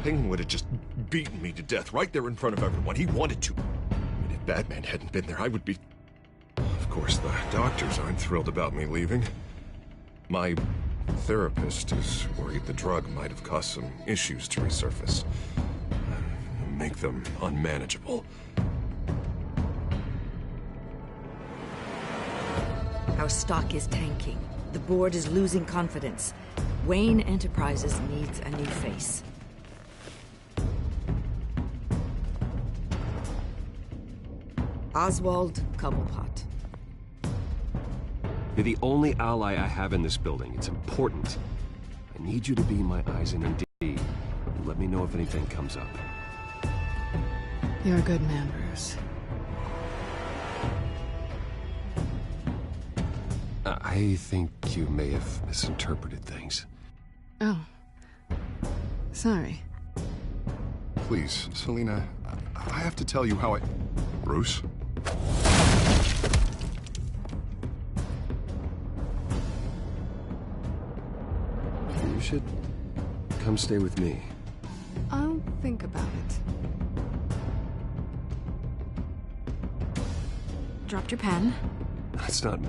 Penguin would have just beaten me to death right there in front of everyone. He wanted to. And if Batman hadn't been there, I would be... Of course, the doctors aren't thrilled about me leaving. My therapist is worried the drug might have caused some issues to resurface. Make them unmanageable. Our stock is tanking. The board is losing confidence. Wayne Enterprises needs a new face. Oswald Cobblepot. You're the only ally I have in this building. It's important. I need you to be my eyes and D. And let me know if anything comes up. You're a good man, Bruce. I think you may have misinterpreted things. Oh. Sorry. Please, Selina, I have to tell you how I... Bruce? You should come stay with me. I'll think about it. Dropped your pen. That's not...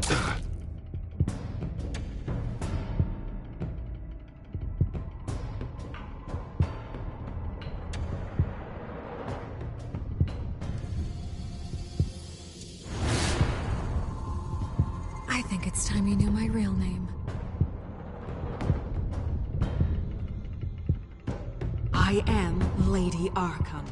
I think it's time you knew my real name. I am Lady Arkham.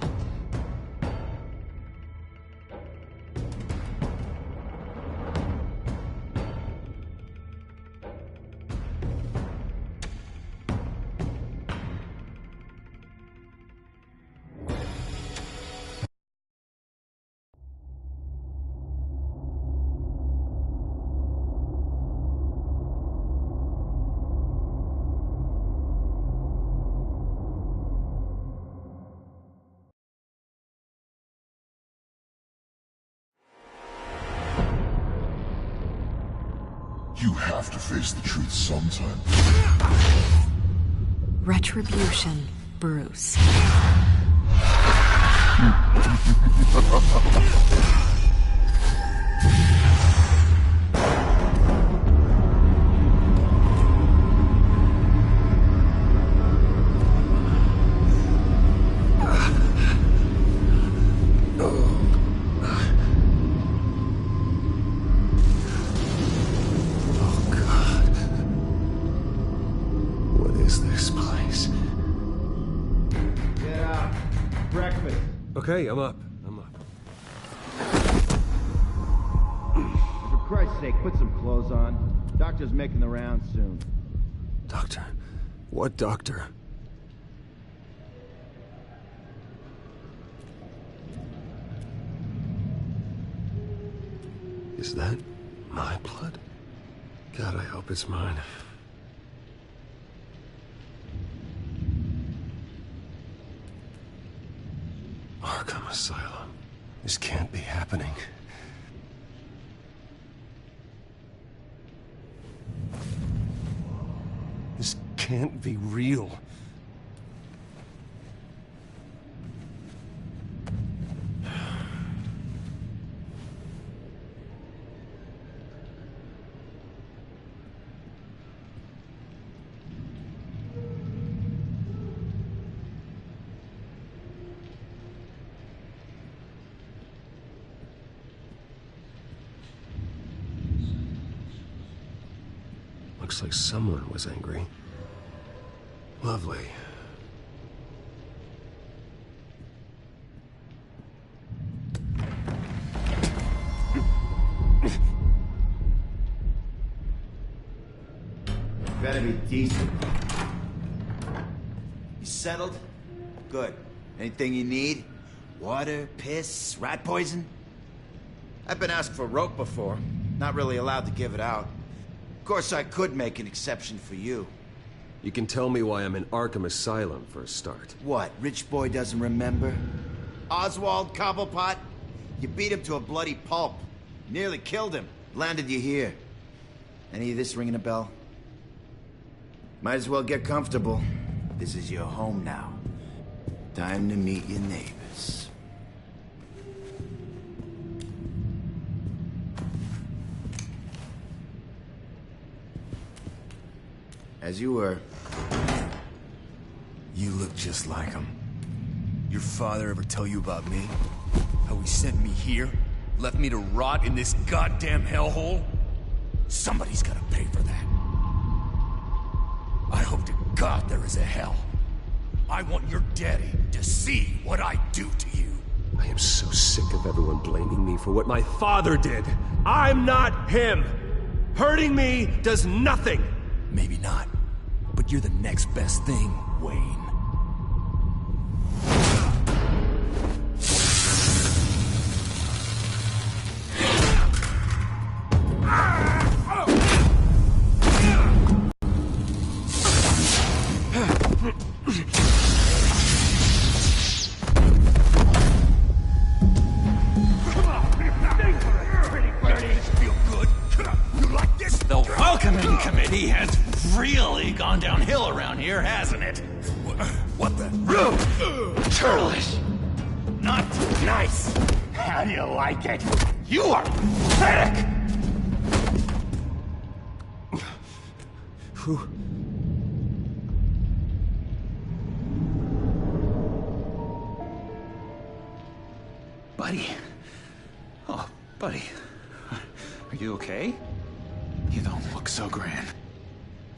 You have to face the truth sometime. Retribution, Bruce. Okay, I'm up. For Christ's sake, put some clothes on. Doctor's making the rounds soon. Doctor? What doctor? Is that my blood? God, I hope it's mine. Arkham Asylum. This can't be happening. This can't be real. Looks like someone was angry. Lovely. Better be decent. You settled? Good. Anything you need? Water, piss, rat poison? I've been asked for rope before. Not really allowed to give it out. Of course, I could make an exception for you. You can tell me why I'm in Arkham Asylum for a start. What, rich boy doesn't remember? Oswald Cobblepot? You beat him to a bloody pulp. Nearly killed him. Landed you here. Any of this ringing a bell? Might as well get comfortable. This is your home now. Time to meet your neighbors. As you were. You look just like him. Your father ever tell you about me? How he sent me here? Left me to rot in this goddamn hellhole? Somebody's gotta pay for that. I hope to God there is a hell. I want your daddy to see what I do to you. I am so sick of everyone blaming me for what my father did. I'm not him. Hurting me does nothing. Maybe not, but you're the next best thing, Wayne. Committee has really gone downhill around here, hasn't it? What the? Churlish! Not nice! How do you like it? You are pathetic! Buddy. Oh, buddy. Are you okay? You don't look so grand.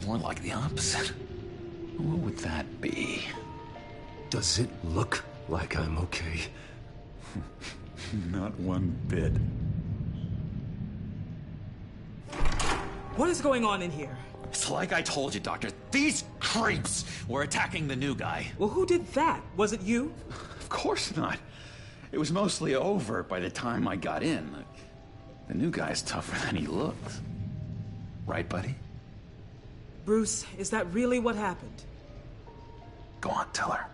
More like the opposite. What would that be? Does it look like I'm okay? Not one bit. What is going on in here? It's like I told you, Doctor. These creeps were attacking the new guy. Well, who did that? Was it you? Of course not. It was mostly over by the time I got in. The new guy's tougher than he looks. Right, buddy? Bruce, is that really what happened? Go on, tell her.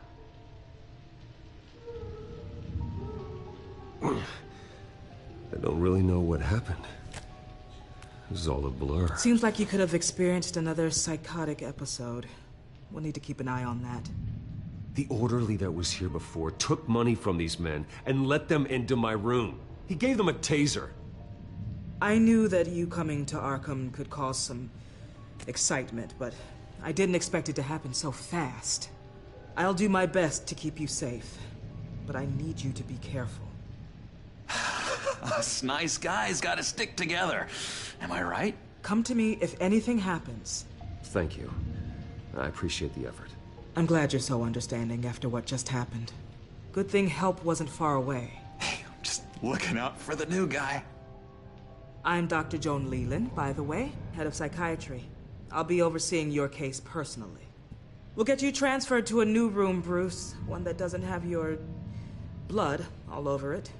I don't really know what happened. This is all a blur. Seems like you could have experienced another psychotic episode. We'll need to keep an eye on that. The orderly that was here before took money from these men and let them into my room. He gave them a taser. I knew that you coming to Arkham could cause some excitement, but I didn't expect it to happen so fast. I'll do my best to keep you safe, but I need you to be careful. Us nice guys gotta stick together. Am I right? Come to me if anything happens. Thank you. I appreciate the effort. I'm glad you're so understanding after what just happened. Good thing help wasn't far away. Hey, I'm just looking out for the new guy. I'm Dr. Joan Leland, by the way, head of psychiatry. I'll be overseeing your case personally. We'll get you transferred to a new room, Bruce. One that doesn't have your blood all over it.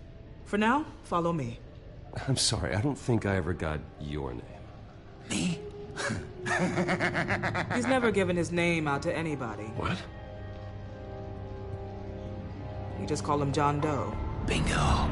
For now, follow me. I'm sorry, I don't think I ever got your name. Me? He's never given his name out to anybody. What? We just call him John Doe. Bingo.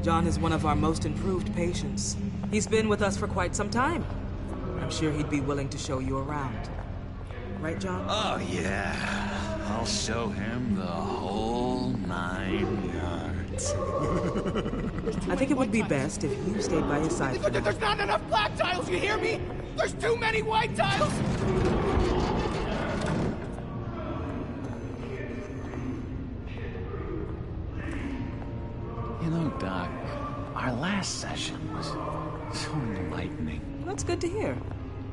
John is one of our most improved patients. He's been with us for quite some time. I'm sure he'd be willing to show you around. Right, John? Oh, yeah. I'll show him the whole 9 yards. I think it would be best if you stayed by his side. There's not enough black tiles, you hear me? There's too many white tiles! You know, Doc, our last session was so enlightening. That's good to hear.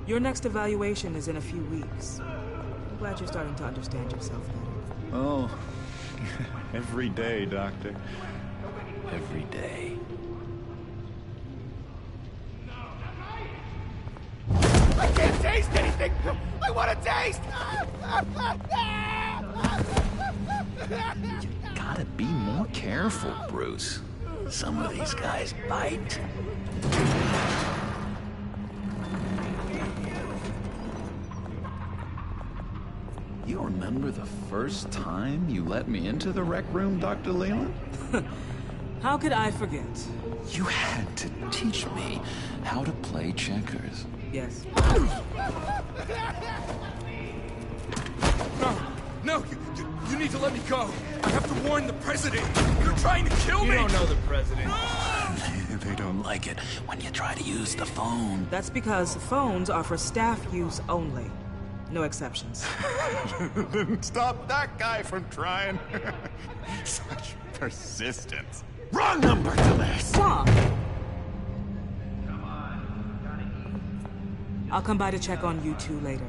Your next evaluation is in a few weeks. I'm glad you're starting to understand yourself better. Oh, every day, Doctor. Every day. I can't taste anything! I want to taste! You gotta be more careful, Bruce. Some of these guys bite. You remember the first time you let me into the rec room, Dr. Leland? How could I forget? You had to teach me how to play checkers. Yes. No, you need to let me go. I have to warn the president. You're trying to kill me. You don't know the president. They don't like it when you try to use the phone. That's because phones are for staff use only. No exceptions. Stop that guy from trying. Such persistence. Wrong number to this! Wrong! I'll come by to check on you two later.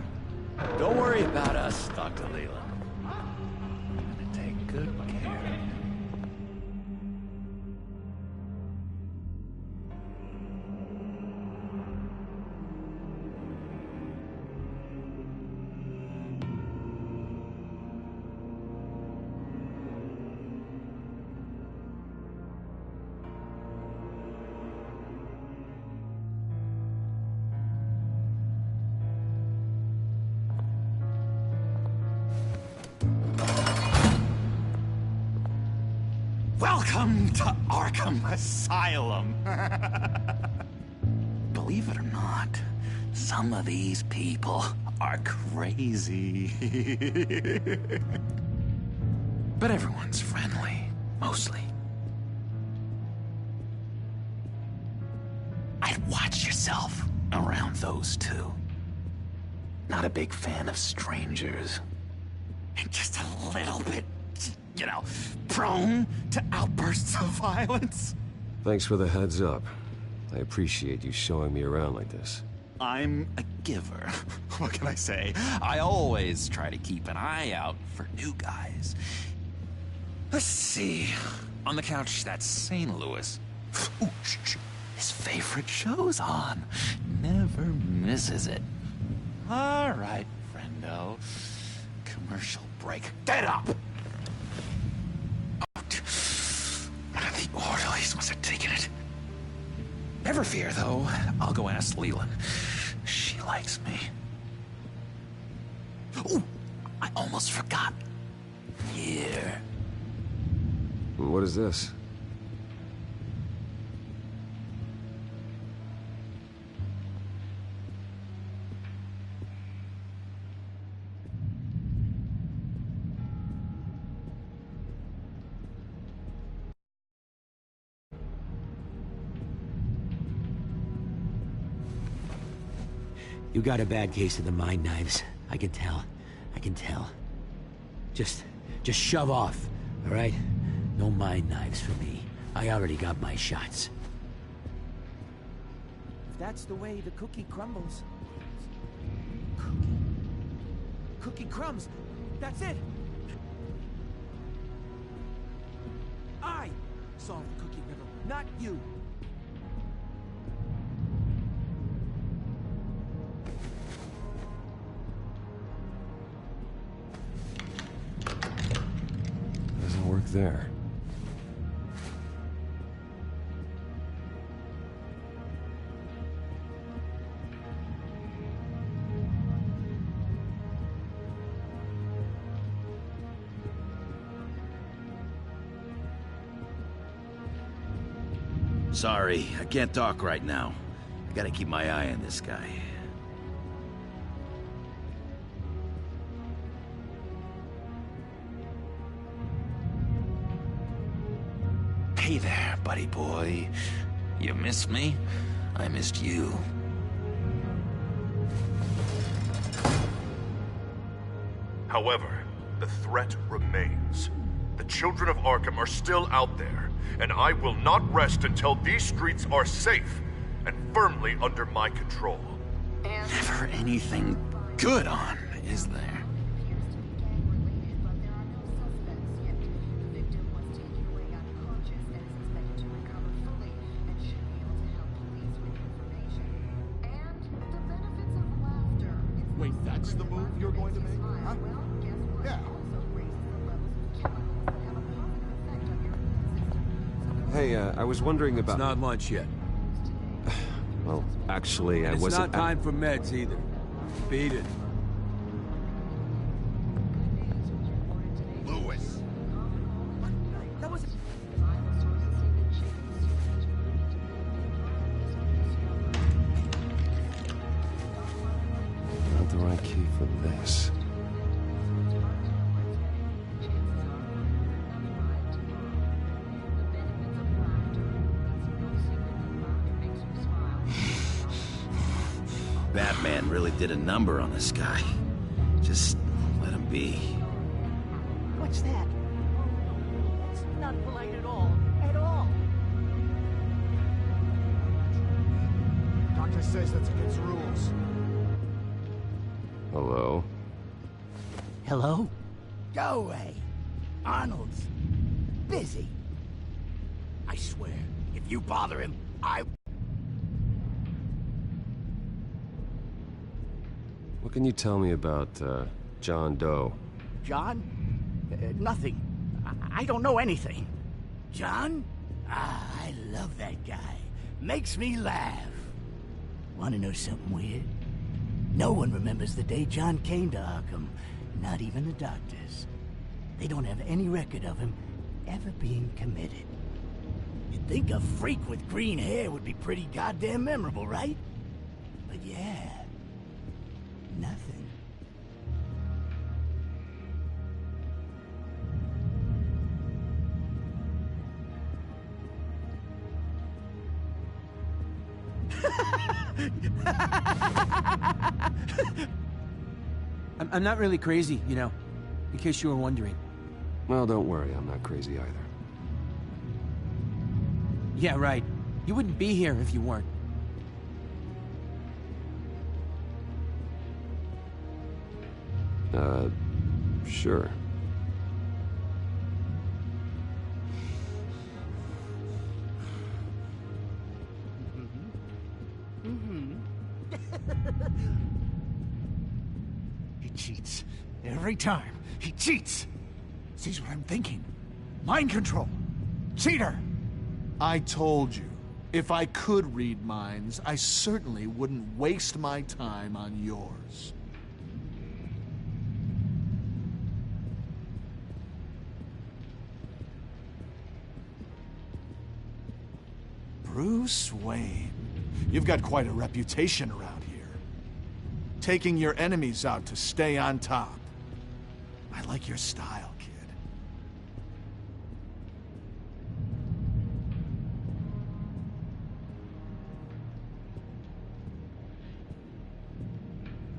Don't worry about us, Dr. Leland. I'm gonna take good care of you. Welcome to Arkham Asylum. Believe it or not, some of these people are crazy. But everyone's friendly, mostly. I'd watch yourself around those two. Not a big fan of strangers. And just a little bit, you know, prone to outbursts of violence. Thanks for the heads up. I appreciate you showing me around like this. I'm a giver. What can I say? I always try to keep an eye out for new guys. Let's see. On the couch, that's St. Louis. Ooh, his favorite show's on. Never misses it. All right, friendo. Commercial break. Get up! One of the orderlies must have taken it. Never fear, though. I'll go ask Leland. She likes me. Ooh, I almost forgot. Here. What is this? You got a bad case of the mind knives. I can tell. I can tell. Just shove off, all right? No mind knives for me. I already got my shots. If that's the way the cookie crumbles. Cookie crumbs. That's it. I solved the cookie riddle, not you. Doesn't work there. Sorry, I can't talk right now. I gotta keep my eye on this guy. Hey there, buddy boy. You missed me? I missed you. However, the threat remains. The children of Arkham are still out there, and I will not rest until these streets are safe and firmly under my control. Never anything good on, is there? Wait, that's the move you're going to make? Huh? Yeah. Hey, I was wondering about... It's not lunch yet. Well, actually, I It's wasn't... not time for meds either. Beat it. my key for this? Batman really did a number on this guy. Just let him be. What's that? That's not polite at all. At all. Doctor says that's against rules. Hello? Hello? Go away. Arnold's busy. I swear, if you bother him, What can you tell me about, John Doe? John? Nothing. I don't know anything. John? I love that guy. Makes me laugh. Want to know something weird? No one remembers the day John came to Arkham. Not even the doctors. They don't have any record of him ever being committed. You'd think a freak with green hair would be pretty goddamn memorable, right? But yeah, nothing. I'm not really crazy, you know, in case you were wondering. Well, don't worry, I'm not crazy either. Yeah, right. You wouldn't be here if you weren't. Sure. He cheats. Every time. He cheats. Sees what I'm thinking. Mind control. Cheater! I told you, if I could read minds, I certainly wouldn't waste my time on yours. Bruce Wayne. You've got quite a reputation around here. Taking your enemies out to stay on top. I like your style, kid.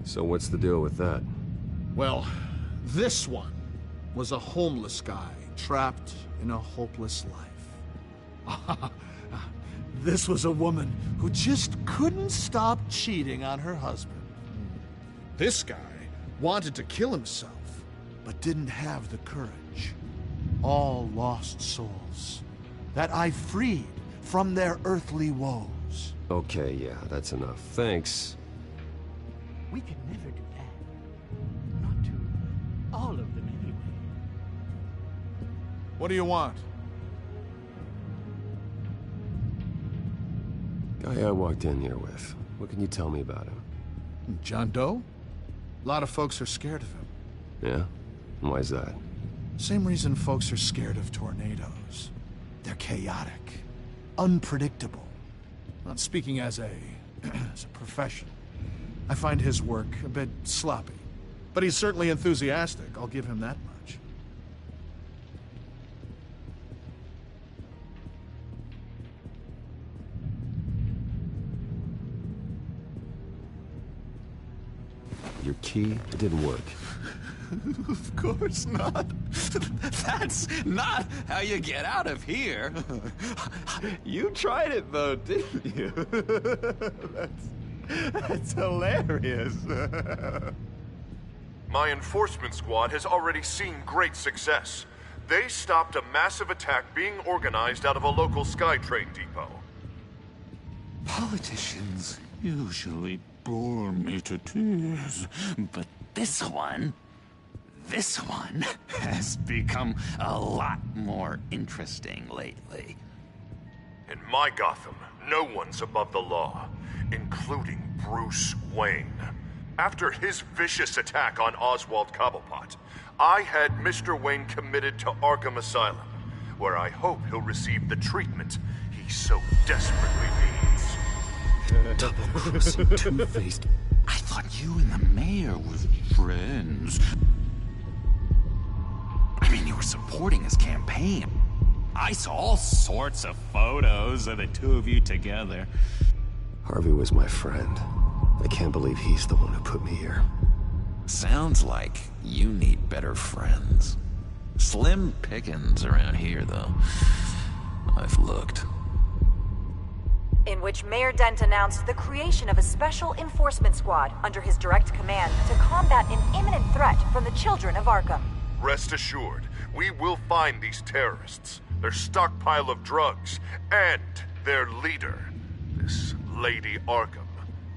So what's the deal with that? Well, this one was a homeless guy trapped in a hopeless life. This was a woman who just couldn't stop cheating on her husband. This guy wanted to kill himself, but didn't have the courage. All lost souls that I freed from their earthly woes. Okay, yeah, that's enough. Thanks. We could never do that. Not to all of them, anyway. What do you want? Guy I walked in here with. What can you tell me about him? John Doe? A lot of folks are scared of him. Yeah? And why's that? Same reason folks are scared of tornadoes. They're chaotic, unpredictable. Not speaking as a profession. I find his work a bit sloppy. But he's certainly enthusiastic, I'll give him that much. Your key, it didn't work. Of course not. That's not how you get out of here. You tried it though, didn't you? That's hilarious. My enforcement squad has already seen great success. They stopped a massive attack being organized out of a local SkyTrain depot. Politicians usually bore me to tears, but this one has become a lot more interesting lately. In my Gotham, no one's above the law, including Bruce Wayne. After his vicious attack on Oswald Cobblepot, I had Mr. Wayne committed to Arkham Asylum, where I hope he'll receive the treatment he so desperately needs. Double-crossing, two-faced I thought you and the mayor were friends. I mean, you were supporting his campaign. I saw all sorts of photos of the two of you together. Harvey was my friend. I can't believe he's the one who put me here. Sounds like you need better friends. Slim pickings around here, though. I've looked. In which Mayor Dent announced the creation of a special enforcement squad under his direct command to combat an imminent threat from the children of Arkham. Rest assured, we will find these terrorists, their stockpile of drugs, and their leader, this Lady Arkham,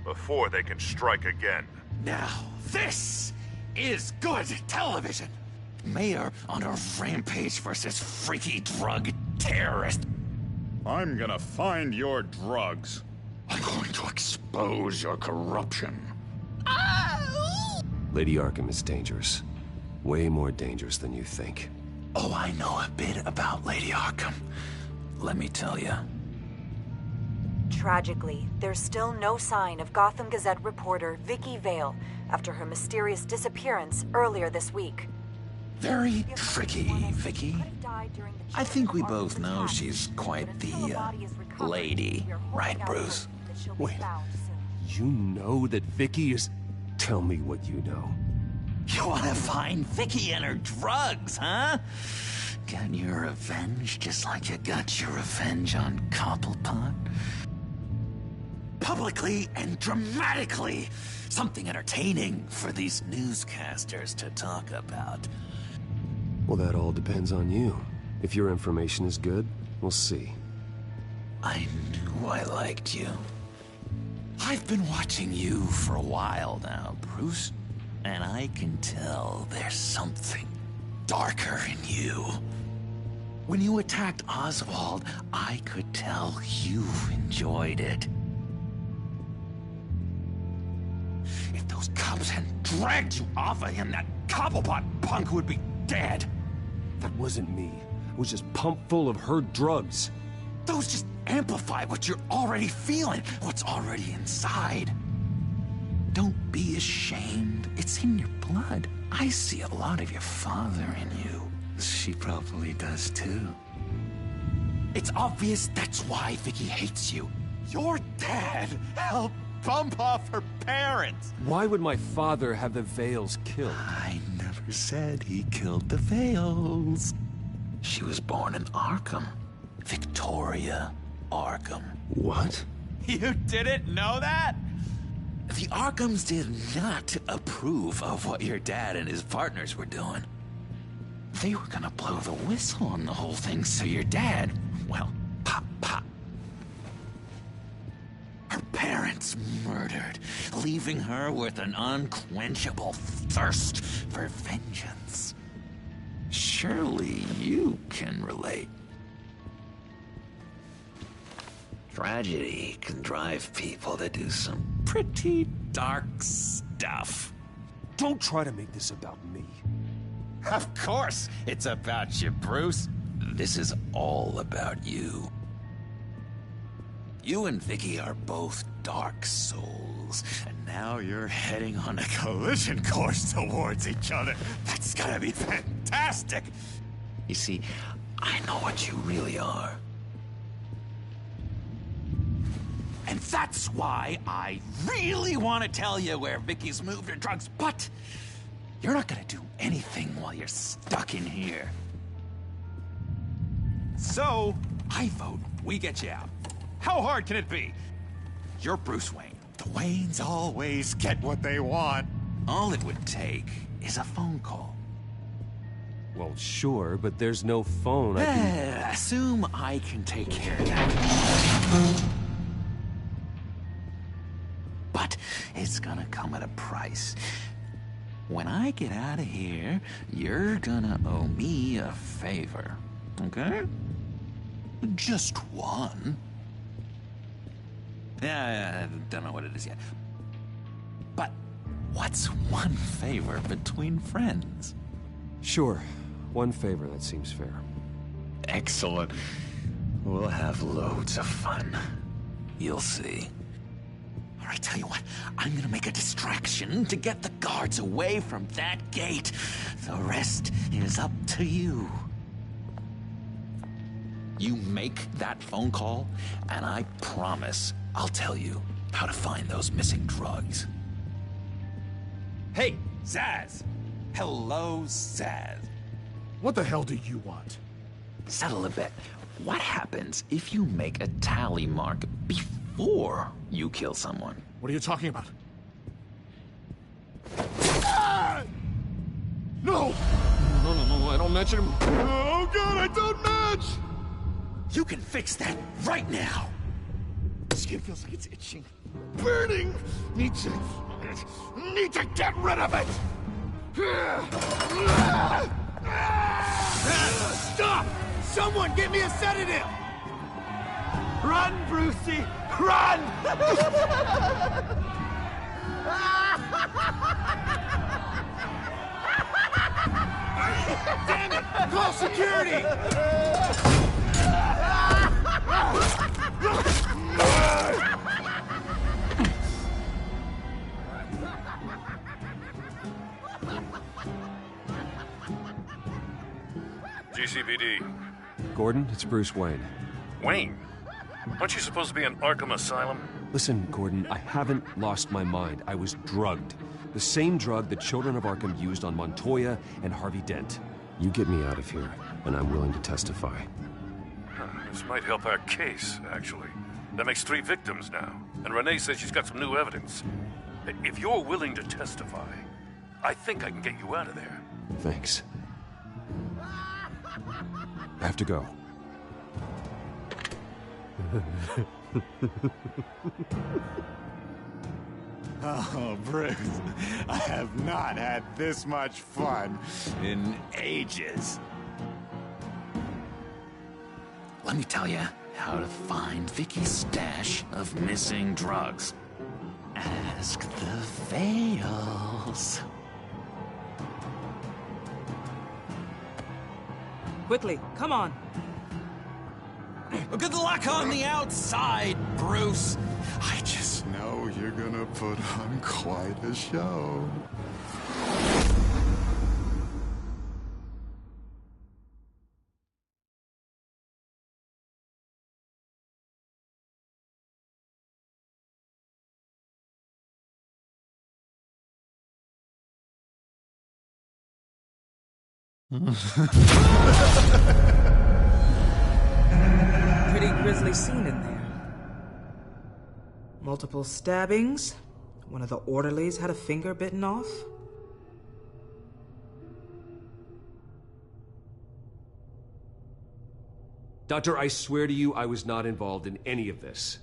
before they can strike again. Now, this is good television. Mayor on a rampage versus freaky drug terrorist. I'm gonna find your drugs. I'm going to expose your corruption. Lady Arkham is dangerous. Way more dangerous than you think. Oh, I know a bit about Lady Arkham. Let me tell you. Tragically, there's still no sign of Gotham Gazette reporter Vicky Vale after her mysterious disappearance earlier this week. Very tricky, Vicky. I think we both know she's quite the, lady, right, Bruce? Wait, you know that Vicky is... Tell me what you know. You want to find Vicky and her drugs, huh? Get your revenge just like you got your revenge on Cobblepot? Publicly and dramatically. Something entertaining for these newscasters to talk about. Well, that all depends on you. If your information is good, we'll see. I knew I liked you. I've been watching you for a while now, Bruce. And I can tell there's something darker in you. When you attacked Oswald, I could tell you enjoyed it. If those cops hadn't dragged you off of him, that Cobblepot punk would be dead. That wasn't me. It was just pumped full of her drugs. Those just amplify what you're already feeling, what's already inside. Don't be ashamed. It's in your blood. I see a lot of your father in you. She probably does too. It's obvious that's why Vicky hates you. Your dad helped bump off her parents. Why would my father have the Vales killed? I never said he killed the Vales. She was born in Arkham. Victoria Arkham. What? You didn't know that? The Arkhams did not approve of what your dad and his partners were doing. They were gonna blow the whistle on the whole thing, so your dad, well, pop. Her parents murdered, leaving her with an unquenchable thirst for vengeance. Surely you can relate. Tragedy can drive people to do some pretty dark stuff. Don't try to make this about me. Of course it's about you, Bruce. This is all about you. You and Vicky are both dark souls, and now you're heading on a collision course towards each other. That's gonna be fantastic! You see, I know what you really are. And that's why I really want to tell you where Vicky's moved her drugs, but you're not gonna do anything while you're stuck in here. So, I vote we get you out. How hard can it be? You're Bruce Wayne. The Waynes always get what they want. All it would take is a phone call. Well, sure, but there's no phone. I can... Assume I can take care of that. But it's gonna come at a price. When I get out of here, you're gonna owe me a favor, okay? Just one. Yeah, I don't know what it is yet. But what's one favor between friends? Sure. One favor, that seems fair. Excellent. We'll have loads of fun. You'll see. All I tell you what, I'm gonna make a distraction to get the guards away from that gate. The rest is up to you. You make that phone call, and I promise I'll tell you how to find those missing drugs. Hey, Zaz! Hello, Zaz. What the hell do you want? Settle a bet. What happens if you make a tally mark before you kill someone? What are you talking about? Ah! No! No, I don't match him. Oh, God, I don't match! You can fix that right now. Skin feels like it's itching. Burning! Need to get rid of it! Stop! Someone get me a sedative! Run, Brucey! Run! Damn it! Call security! GCPD. Gordon, it's Bruce Wayne. Wayne? Aren't you supposed to be in Arkham Asylum? Listen, Gordon, I haven't lost my mind. I was drugged. The same drug the children of Arkham used on Montoya and Harvey Dent. You get me out of here, and I'm willing to testify. This might help our case, actually. That makes 3 victims now, and Renee says she's got some new evidence. If you're willing to testify, I think I can get you out of there. Thanks. I have to go. Oh, Bruce, I have not had this much fun in ages. Let me tell you how to find Vicky's stash of missing drugs. Ask the Veils. Quickly, come on. Good luck on the outside, Bruce. I just know you're gonna put on quite a show. Pretty grisly scene in there. Multiple stabbings. One of the orderlies had a finger bitten off. Doctor, I swear to you I was not involved in any of this.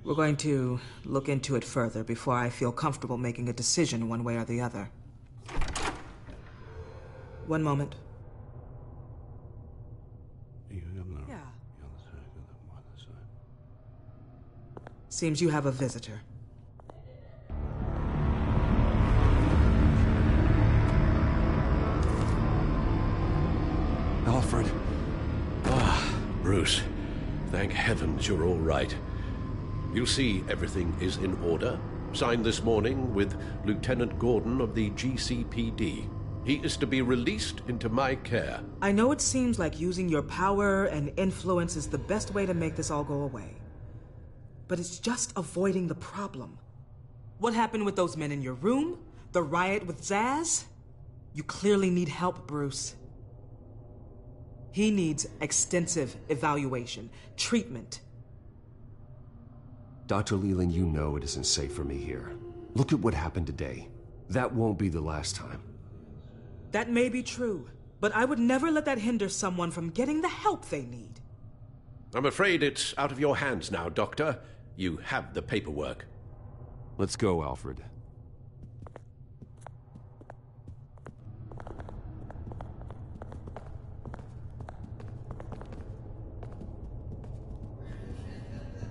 We're going to look into it further before I feel comfortable making a decision one way or the other. One moment. Yeah. Seems you have a visitor. Alfred. Bruce, thank heavens you're all right. You see, everything is in order. Signed this morning with Lieutenant Gordon of the GCPD. He is to be released into my care. I know it seems like using your power and influence is the best way to make this all go away. But it's just avoiding the problem. What happened with those men in your room? The riot with Zaz? You clearly need help, Bruce. He needs extensive evaluation, treatment. Dr. Leland, you know it isn't safe for me here. Look at what happened today. That won't be the last time. That may be true, but I would never let that hinder someone from getting the help they need. I'm afraid it's out of your hands now, Doctor. You have the paperwork. Let's go, Alfred.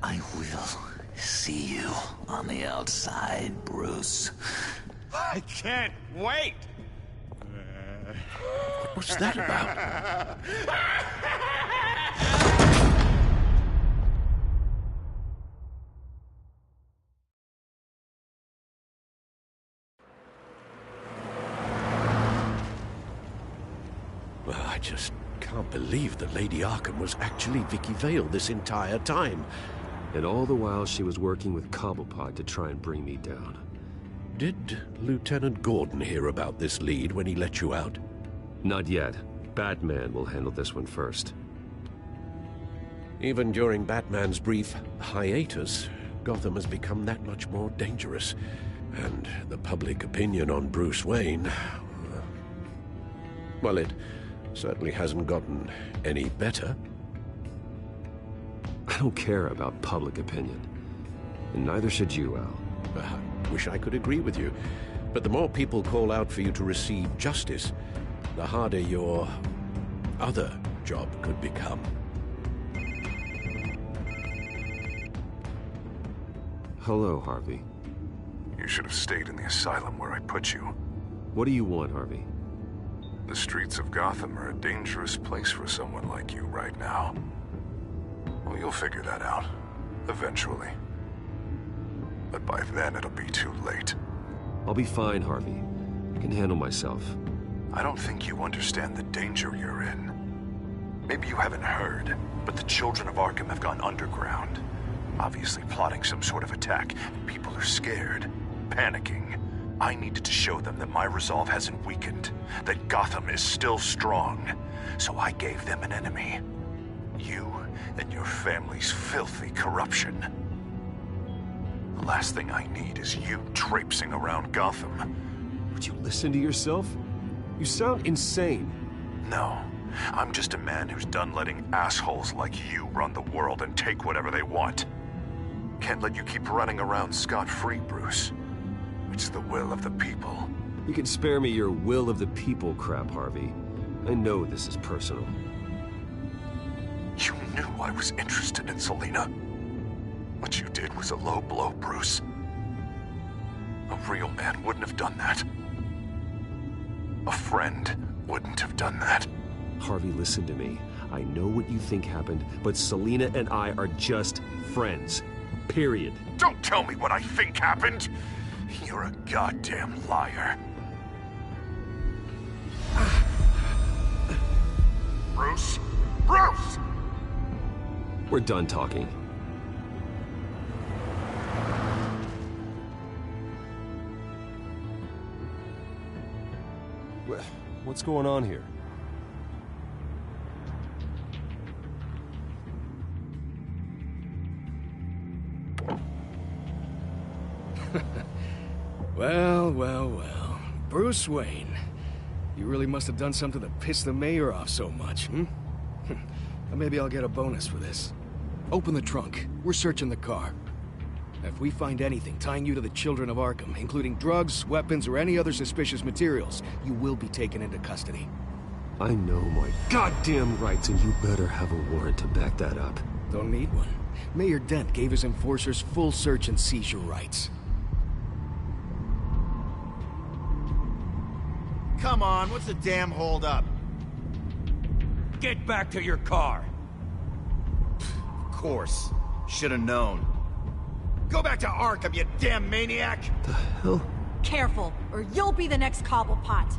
I will see you on the outside, Bruce. I can't wait! What's that about? I just can't believe that Lady Arkham was actually Vicky Vale this entire time. And all the while she was working with Cobblepot to try and bring me down. Did Lieutenant Gordon hear about this lead when he let you out? Not yet. Batman will handle this one first. Even during Batman's brief hiatus, Gotham has become that much more dangerous. And the public opinion on Bruce Wayne... well, it certainly hasn't gotten any better. I don't care about public opinion. And neither should you, Al. I wish I could agree with you. But the more people call out for you to receive justice, the harder your other job could become. Hello, Harvey. You should have stayed in the asylum where I put you. What do you want, Harvey? The streets of Gotham are a dangerous place for someone like you right now. Well, you'll figure that out. Eventually. But by then, it'll be too late. I'll be fine, Harvey. I can handle myself. I don't think you understand the danger you're in. Maybe you haven't heard, but the children of Arkham have gone underground. Obviously plotting some sort of attack, and people are scared, panicking. I needed to show them that my resolve hasn't weakened, that Gotham is still strong. So I gave them an enemy. You and your family's filthy corruption. The last thing I need is you traipsing around Gotham. Would you listen to yourself? You sound insane. No, I'm just a man who's done letting assholes like you run the world and take whatever they want. Can't let you keep running around scot-free, Bruce. It's the will of the people. You can spare me your will of the people crap, Harvey. I know this is personal. You knew I was interested in Selina. What you did was a low blow, Bruce. A real man wouldn't have done that. A friend wouldn't have done that. Harvey, listen to me. I know what you think happened, but Selina and I are just friends. Period. Don't tell me what I think happened! You're a goddamn liar. Bruce? Bruce! We're done talking. What's going on here? Well. Bruce Wayne. You really must have done something to piss the mayor off so much, Maybe I'll get a bonus for this. Open the trunk. We're searching the car. If we find anything tying you to the children of Arkham, including drugs, weapons, or any other suspicious materials, you will be taken into custody. I know my goddamn rights, and you better have a warrant to back that up. Don't need one. Mayor Dent gave his enforcers full search and seizure rights. Come on, what's the damn holdup? Get back to your car! Of course. Should've known. Go back to Arkham, you damn maniac! The hell? Careful, or you'll be the next Cobblepot.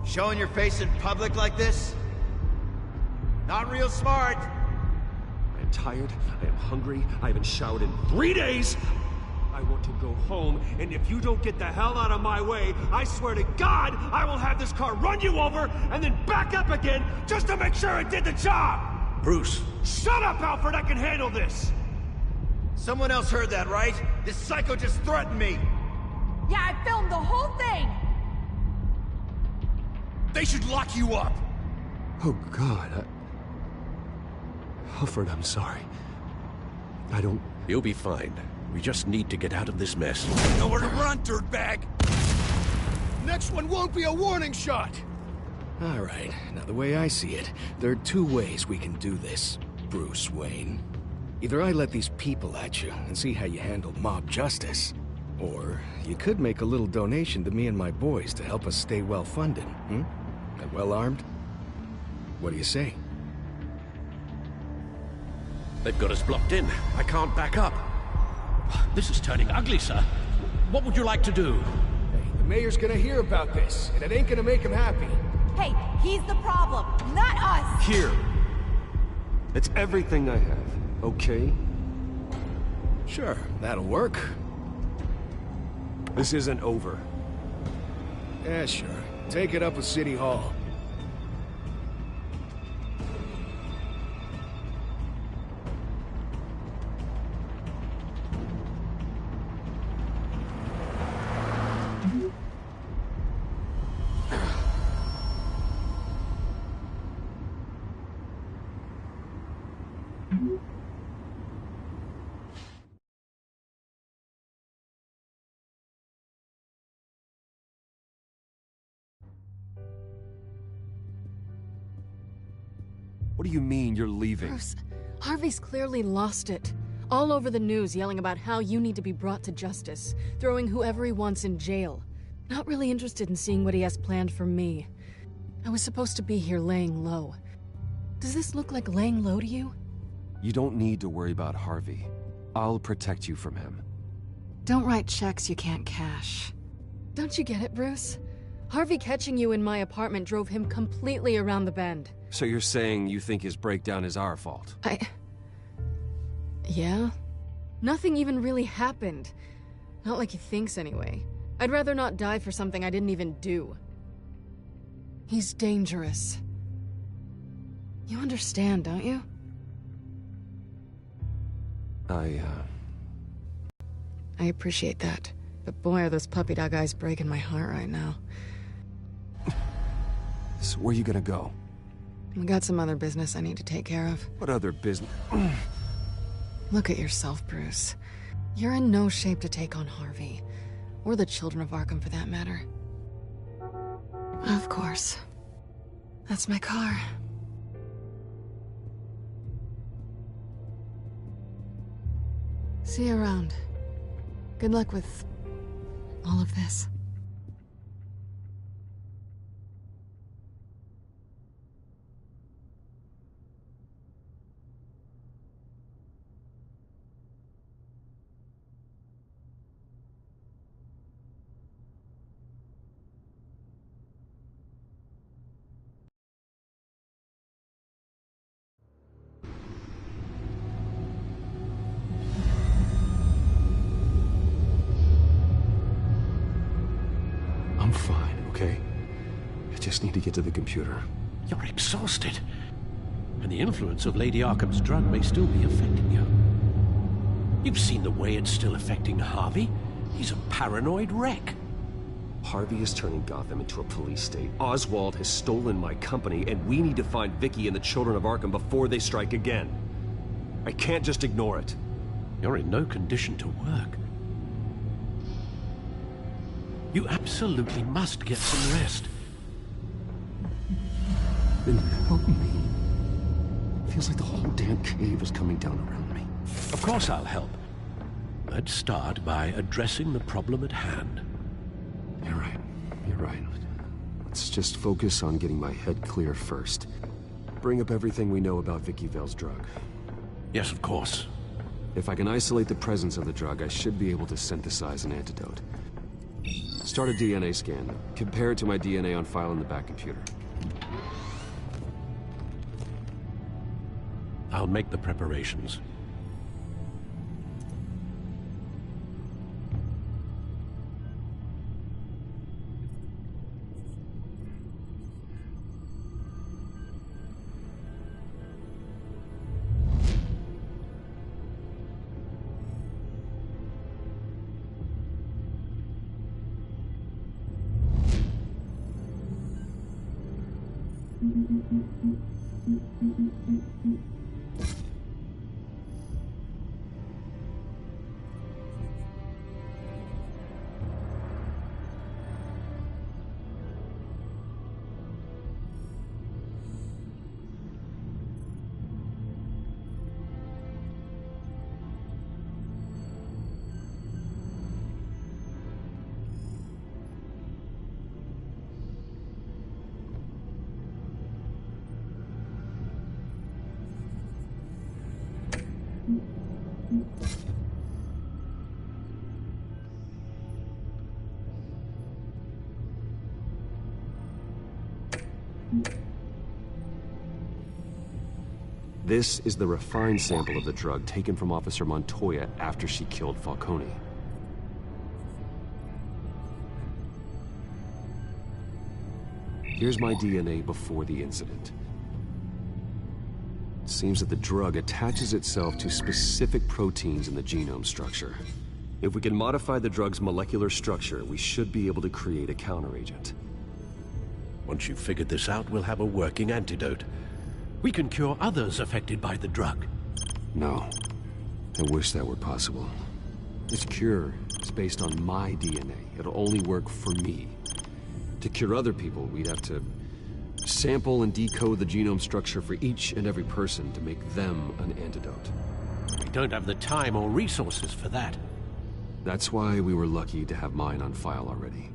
Showing your face in public like this? Not real smart. I am tired, I am hungry, I haven't showered in 3 days! I want to go home, and if you don't get the hell out of my way, I swear to God, I will have this car run you over, and then back up again, just to make sure it did the job! Bruce! Shut up, Alfred, I can handle this! Someone else heard that, right? This psycho just threatened me! Yeah, I filmed the whole thing! They should lock you up! Oh, God, Alfred, I'm sorry. I don't... You'll be fine. We just need to get out of this mess. Nowhere to run, dirtbag! Next one won't be a warning shot! All right, now the way I see it, there are two ways we can do this, Bruce Wayne. Either I let these people at you and see how you handle mob justice, or you could make a little donation to me and my boys to help us stay well-funded, And well-armed? What do you say? They've got us blocked in. I can't back up. This is turning ugly, sir. What would you like to do? Hey, the mayor's gonna hear about this, and it ain't gonna make him happy. Hey, he's the problem, not us! Here. It's everything I have, okay? Sure, that'll work. This isn't over. Yeah, sure. Take it up with City Hall. What do you mean you're leaving? Bruce, Harvey's clearly lost it. All over the news yelling about how you need to be brought to justice, throwing whoever he wants in jail. Not really interested in seeing what he has planned for me. I was supposed to be here laying low. Does this look like laying low to you? You don't need to worry about Harvey. I'll protect you from him. Don't write checks you can't cash. Don't you get it, Bruce? Harvey catching you in my apartment drove him completely around the bend. So you're saying you think his breakdown is our fault? Yeah? Nothing even really happened. Not like he thinks, anyway. I'd rather not die for something I didn't even do. He's dangerous. You understand, don't you? I appreciate that. But boy, are those puppy dog eyes breaking my heart right now. So where are you gonna go? We got some other business I need to take care of. What other business? Look at yourself, Bruce. You're in no shape to take on Harvey. Or the children of Arkham, for that matter. Of course. That's my car. See you around. Good luck with all of this. I'm fine, okay? I just need to get to the computer. You're exhausted. And the influence of Lady Arkham's drug may still be affecting you. You've seen the way it's still affecting Harvey. He's a paranoid wreck. Harvey is turning Gotham into a police state. Oswald has stolen my company, and we need to find Vicky and the children of Arkham before they strike again. I can't just ignore it. You're in no condition to work. You absolutely must get some rest. Then help me. Feels like the whole damn cave is coming down around me. Of course I'll help. Let's start by addressing the problem at hand. You're right. You're right. Let's just focus on getting my head clear first. Bring up everything we know about Vicky Vale's drug. Yes, of course. If I can isolate the presence of the drug, I should be able to synthesize an antidote. Start a DNA scan. Compare it to my DNA on file in the back computer. I'll make the preparations. This is the refined sample of the drug taken from Officer Montoya after she killed Falcone. Here's my DNA before the incident. It seems that the drug attaches itself to specific proteins in the genome structure. If we can modify the drug's molecular structure, we should be able to create a counteragent. Once you've figured this out, we'll have a working antidote. We can cure others affected by the drug. No. I wish that were possible. This cure is based on my DNA. It'll only work for me. To cure other people, we'd have to sample and decode the genome structure for each and every person to make them an antidote. We don't have the time or resources for that. That's why we were lucky to have mine on file already.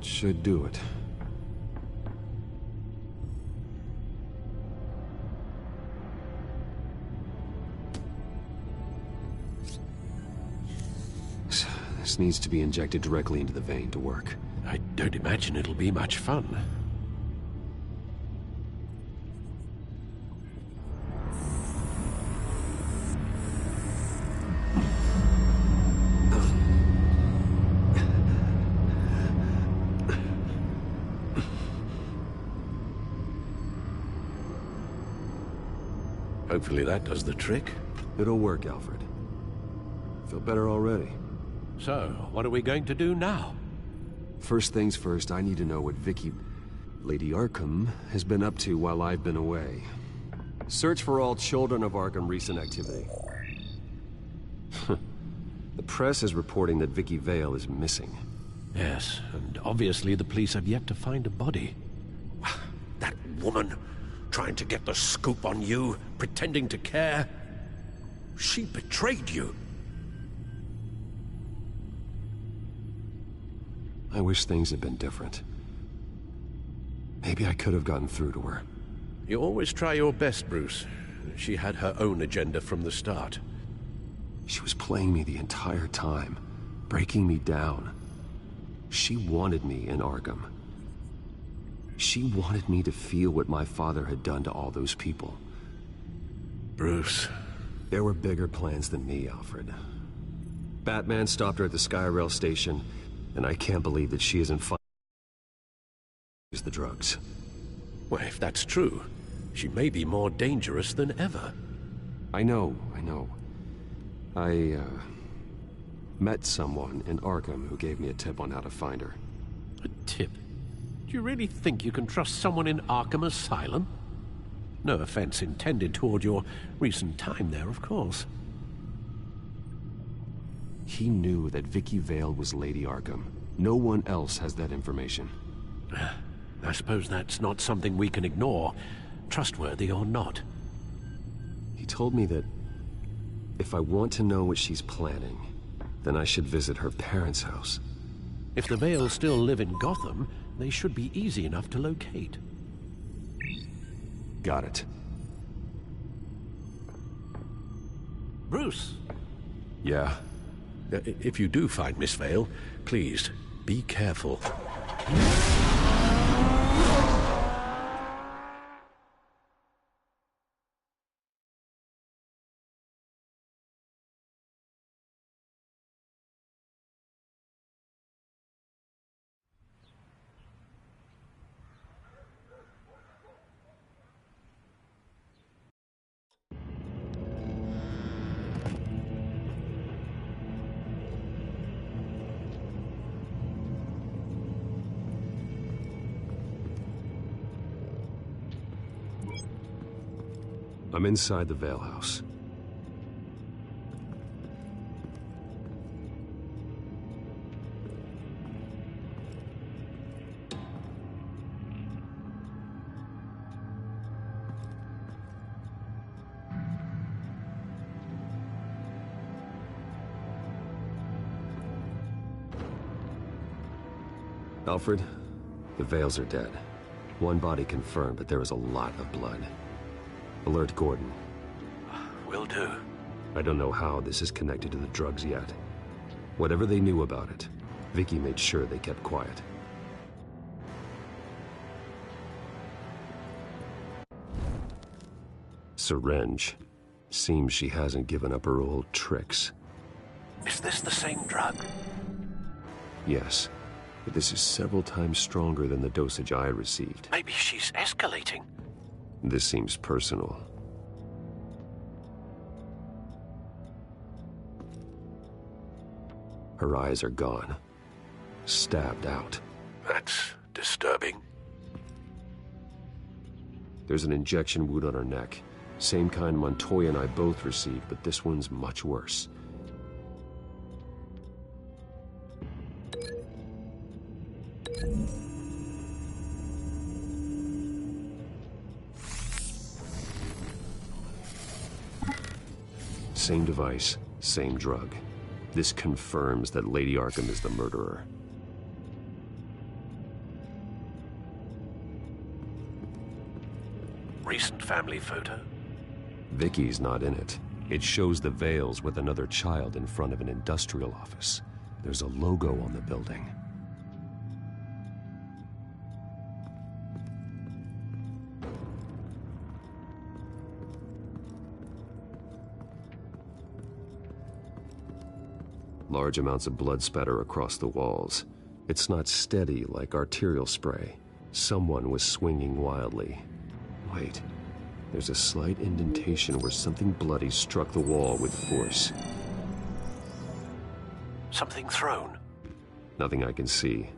Should do it. This needs to be injected directly into the vein to work. I don't imagine it'll be much fun. Hopefully that does the trick. It'll work, Alfred. Feel better already. So, what are we going to do now? First things first, I need to know what Lady Arkham, has been up to while I've been away. Search for all children of Arkham recent activity. The press is reporting that Vicky Vale is missing. Yes, and obviously the police have yet to find a body. That woman, trying to get the scoop on you, pretending to care. She betrayed you. I wish things had been different. Maybe I could have gotten through to her. You always try your best, Bruce. She had her own agenda from the start. She was playing me the entire time, breaking me down. She wanted me in Arkham. She wanted me to feel what my father had done to all those people. Bruce. There were bigger plans than me, Alfred. Batman stopped her at the Skyrail station, and I can't believe that she isn't fine use the drugs. Well, if that's true, she may be more dangerous than ever. I know. I met someone in Arkham who gave me a tip on how to find her. A tip? Do you really think you can trust someone in Arkham Asylum? No offense intended toward your recent time there, of course. He knew that Vicky Vale was Lady Arkham. No one else has that information. I suppose that's not something we can ignore, trustworthy or not. He told me that if I want to know what she's planning, then I should visit her parents' house. If the Vales still live in Gotham, they should be easy enough to locate. Got it. Bruce! Yeah? If you do find Miss Vale, please, be careful. I'm inside the Vale house. Alfred, the Vales are dead. One body confirmed, but there is a lot of blood. Alert Gordon. Will do. I don't know how this is connected to the drugs yet. Whatever they knew about it, Vicky made sure they kept quiet. Syringe. Seems she hasn't given up her old tricks. Is this the same drug? Yes, but this is several times stronger than the dosage I received. Maybe she's escalating. This seems personal. Her eyes are gone. Stabbed out. That's disturbing. There's an injection wound on her neck. Same kind Montoya and I both received, but this one's much worse. Same device, same drug. This confirms that Lady Arkham is the murderer. Recent family photo? Vicky's not in it. It shows the Vales with another child in front of an industrial office. There's a logo on the building. Large amounts of blood spatter across the walls. It's not steady like arterial spray. Someone was swinging wildly. Wait, there's a slight indentation where something bloody struck the wall with force. Something thrown? Nothing I can see.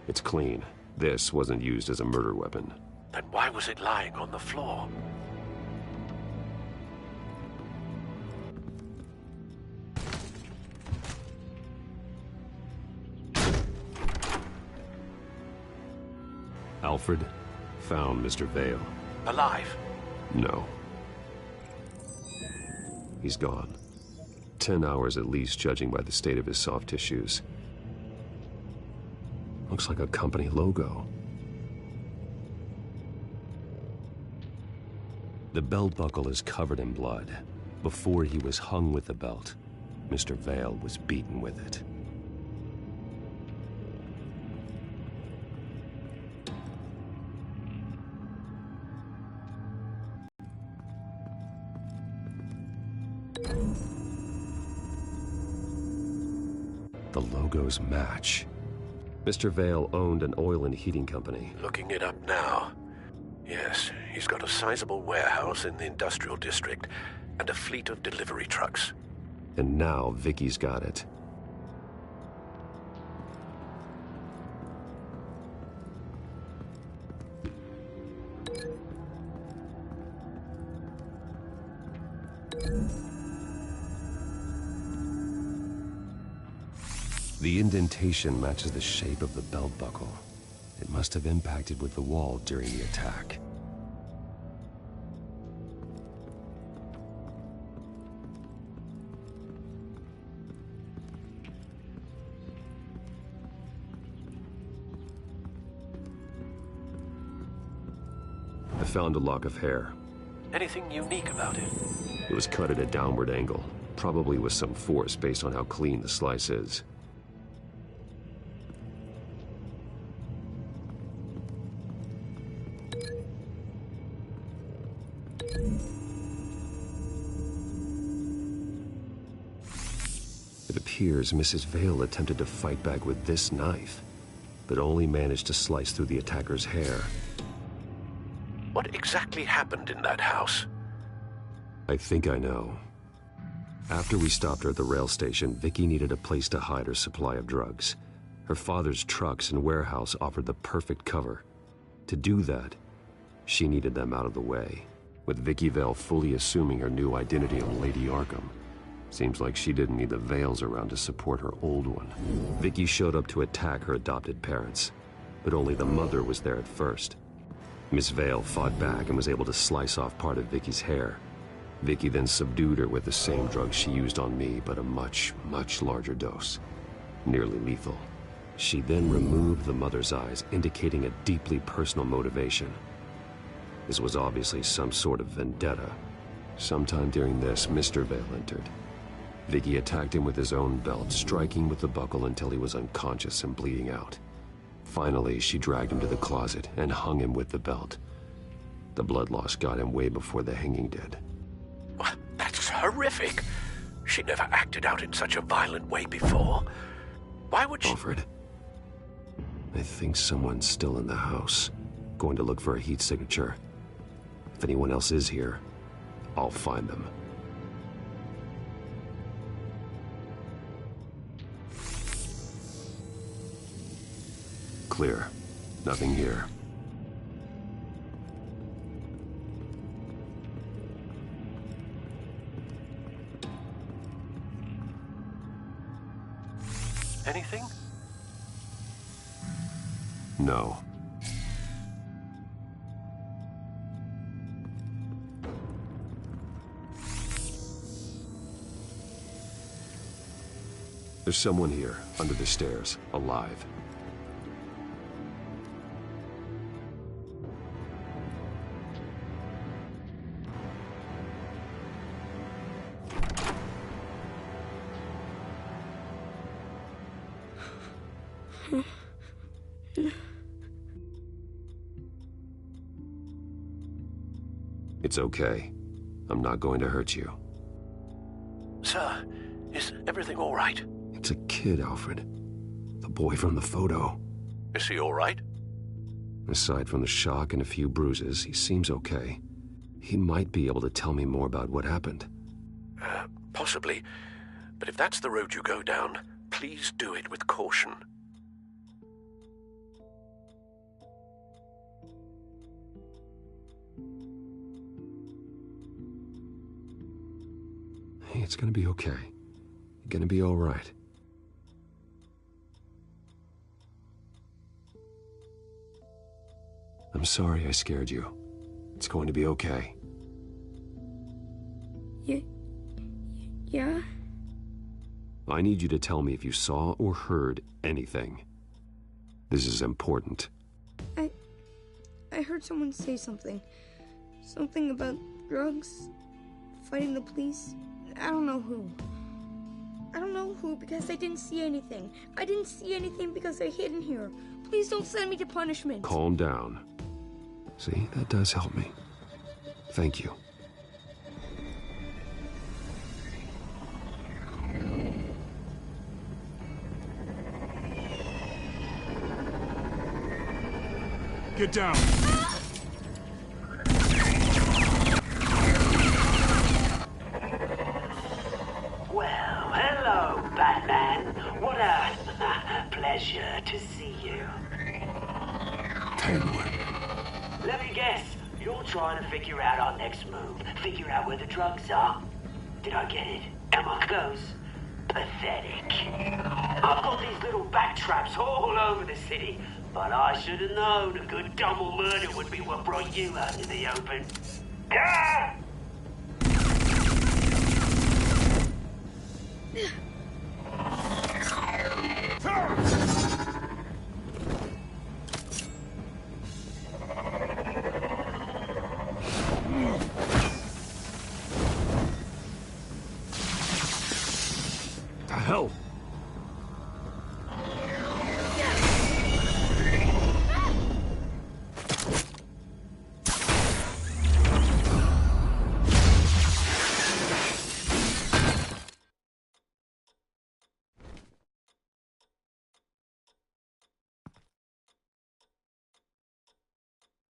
It's clean. This wasn't used as a murder weapon. Then why was it lying on the floor? Alfred found Mr. Vale. Alive? No. He's gone. 10 hours at least, judging by the state of his soft tissues. Looks like a company logo. The belt buckle is covered in blood. Before he was hung with the belt, Mr. Vale was beaten with it. The logos match. Mr. Vale owned an oil and heating company. Looking it up now. Yes, he's got a sizable warehouse in the industrial district and a fleet of delivery trucks. And now Vicky's got it. The indentation matches the shape of the belt buckle. It must have impacted with the wall during the attack. I found a lock of hair. Anything unique about it? It was cut at a downward angle, probably with some force based on how clean the slice is. It appears Mrs. Vale attempted to fight back with this knife, but only managed to slice through the attacker's hair. What exactly happened in that house? I think I know. After we stopped her at the rail station, Vicky needed a place to hide her supply of drugs. Her father's trucks and warehouse offered the perfect cover. To do that, she needed them out of the way, with Vicky Vale fully assuming her new identity of Lady Arkham. Seems like she didn't need the Vales around to support her old one. Vicky showed up to attack her adopted parents, but only the mother was there at first. Miss Vale fought back and was able to slice off part of Vicky's hair. Vicky then subdued her with the same drug she used on me, but a much, much larger dose. Nearly lethal. She then removed the mother's eyes, indicating a deeply personal motivation. This was obviously some sort of vendetta. Sometime during this, Mr. Vale entered. Vicky attacked him with his own belt, striking with the buckle until he was unconscious and bleeding out. Finally, she dragged him to the closet and hung him with the belt. The blood loss got him way before the hanging did. That's horrific. She never acted out in such a violent way before. Why would she... Alfred, I think someone's still in the house. Going to look for a heat signature. If anyone else is here, I'll find them. Clear. Nothing here. Anything? No. There's someone here, under the stairs, alive. It's okay. I'm not going to hurt you. Sir, is everything all right? It's a kid, Alfred. The boy from the photo. Is he all right? Aside from the shock and a few bruises, he seems okay. He might be able to tell me more about what happened. Possibly. But if that's the road you go down, please do it with caution. Hey, it's gonna be okay. You're gonna be all right. I'm sorry I scared you. It's going to be okay. Yeah? I need you to tell me if you saw or heard anything. This is important. I heard someone say something. Something about drugs, fighting the police. I don't know who. I don't know who because I didn't see anything. I didn't see anything because I hid in here. Please don't send me to punishment. Calm down. See, that does help me. Thank you. Get down! Well, hello, Batman. What a pleasure to see you. Let me guess, you're trying to figure out our next move. Figure out where the drugs are. Did I get it? Am I close? Pathetic. I've got these little bat traps all over the city, but I should have known a good double murder would be what brought you out in the open. Ah! The hell?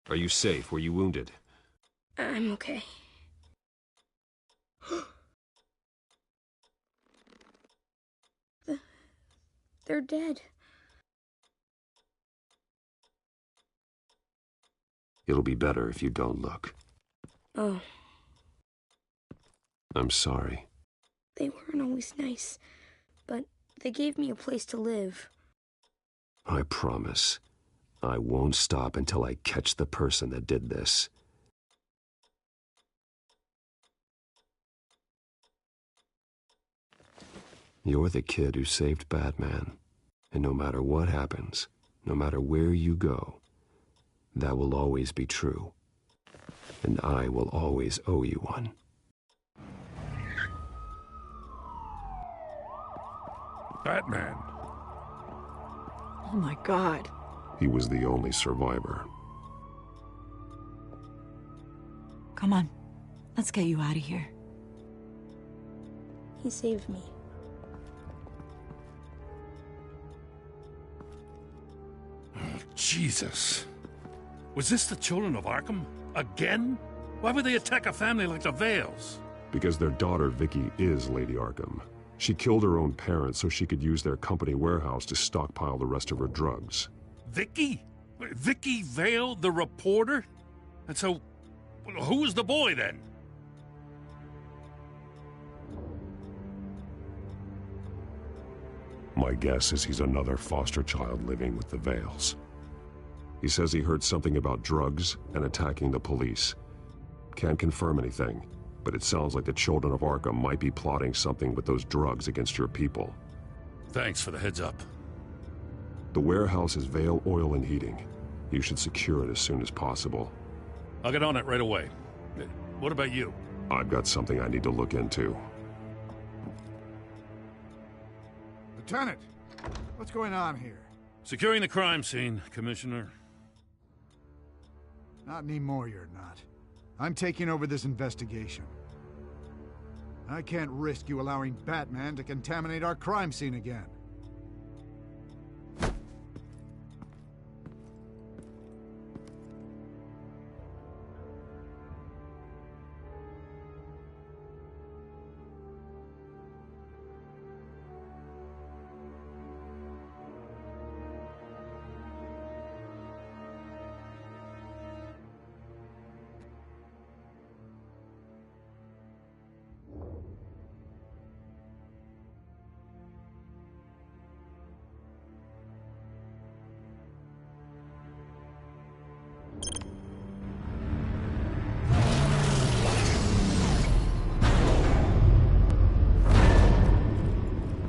Are you safe? Were you wounded? I'm okay. They're dead. It'll be better if you don't look. Oh, I'm sorry. they weren't always nice, but they gave me a place to live. I promise. I won't stop until I catch the person that did this. You're the kid who saved Batman. And no matter what happens, no matter where you go, that will always be true. And I will always owe you one. Batman. Oh my God. He was the only survivor. Come on. Let's get you out of here. He saved me. Jesus. Was this the children of Arkham? Again? Why would they attack a family like the Vales? Because their daughter, Vicky, is Lady Arkham. She killed her own parents so she could use their company warehouse to stockpile the rest of her drugs. Vicky? Vicky Vale, the reporter? And so, who was the boy then? My guess is he's another foster child living with the Vales. He says he heard something about drugs and attacking the police. Can't confirm anything, but it sounds like the children of Arkham might be plotting something with those drugs against your people. Thanks for the heads up. The warehouse is Vale Oil and Heating. You should secure it as soon as possible. I'll get on it right away. What about you? I've got something I need to look into. Lieutenant, what's going on here? Securing the crime scene, Commissioner. Not anymore, you're not. I'm taking over this investigation. I can't risk you allowing Batman to contaminate our crime scene again.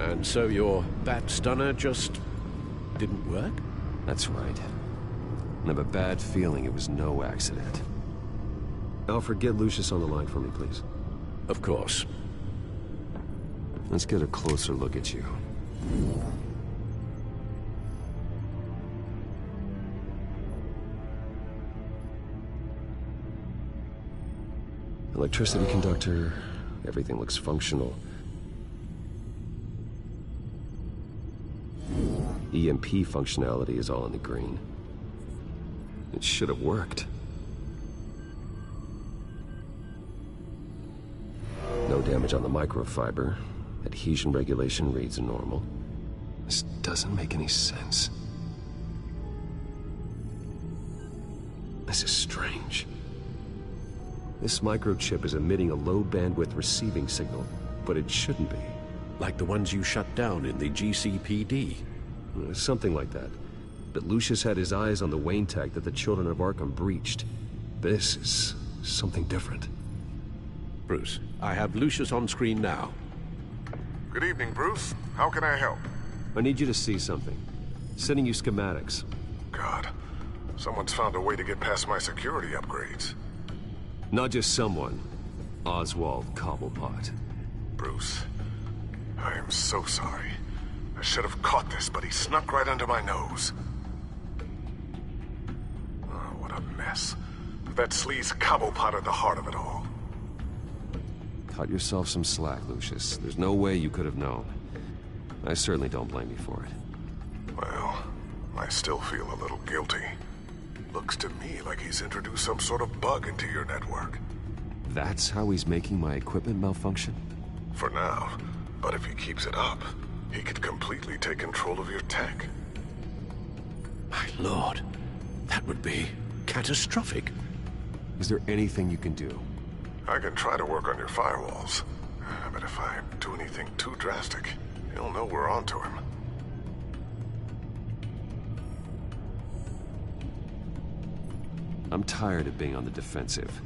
And so your bat stunner just didn't work? That's right. I have a bad feeling it was no accident. Alfred, get Lucius on the line for me, please. Of course. Let's get a closer look at you. Electricity conductor, everything looks functional. EMP functionality is all in the green. It should have worked. No damage on the microfiber. Adhesion regulation reads normal. This doesn't make any sense. This is strange. This microchip is emitting a low bandwidth receiving signal, but it shouldn't be. Like the ones you shut down in the GCPD. Something like that. But Lucius had his eyes on the Wayne tag that the children of Arkham breached. This is something different. Bruce, I have Lucius on screen now. Good evening, Bruce. How can I help? I need you to see something. Sending you schematics. God, someone's found a way to get past my security upgrades. Not just someone. Oswald Cobblepot. Bruce, I am so sorry. I should have caught this, but he snuck right under my nose. Oh, what a mess. That sleaze Cobblepot at the heart of it all. Cut yourself some slack, Lucius. There's no way you could have known. I certainly don't blame you for it. Well, I still feel a little guilty. Looks to me like he's introduced some sort of bug into your network. That's how he's making my equipment malfunction? For now. But if he keeps it up, he could completely take control of your tech. My lord, that would be catastrophic. Is there anything you can do? I can try to work on your firewalls. But if I do anything too drastic, he'll know we're onto him. I'm tired of being on the defensive.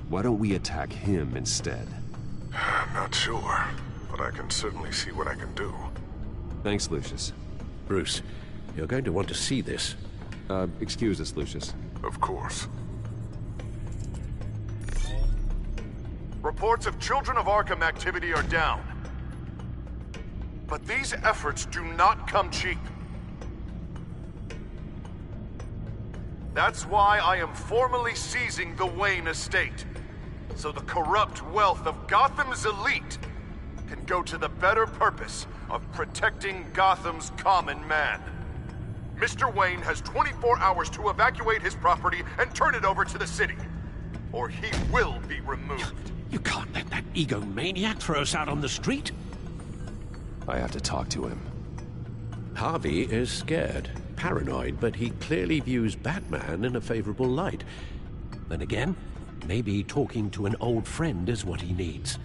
Why don't we attack him instead? I'm not sure, but I can certainly see what I can do. Thanks, Lucius. Bruce, you're going to want to see this. Excuse us, Lucius. Of course. Reports of Children of Arkham activity are down. But these efforts do not come cheap. That's why I am formally seizing the Wayne estate, so the corrupt wealth of Gotham's elite can go to the better purpose of protecting Gotham's common man. Mr. Wayne has 24 hours to evacuate his property and turn it over to the city, or he will be removed. You can't let that egomaniac throw us out on the street. I have to talk to him. Harvey is scared, paranoid, but he clearly views Batman in a favorable light. Then again, maybe talking to an old friend is what he needs.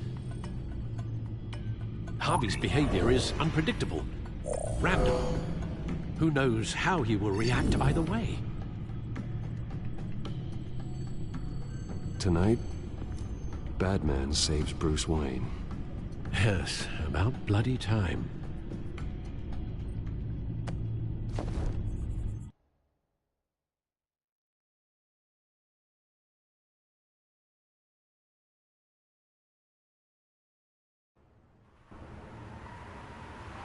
Harvey's behavior is unpredictable, random. Who knows how he will react either way? Tonight, Batman saves Bruce Wayne. Yes, about bloody time.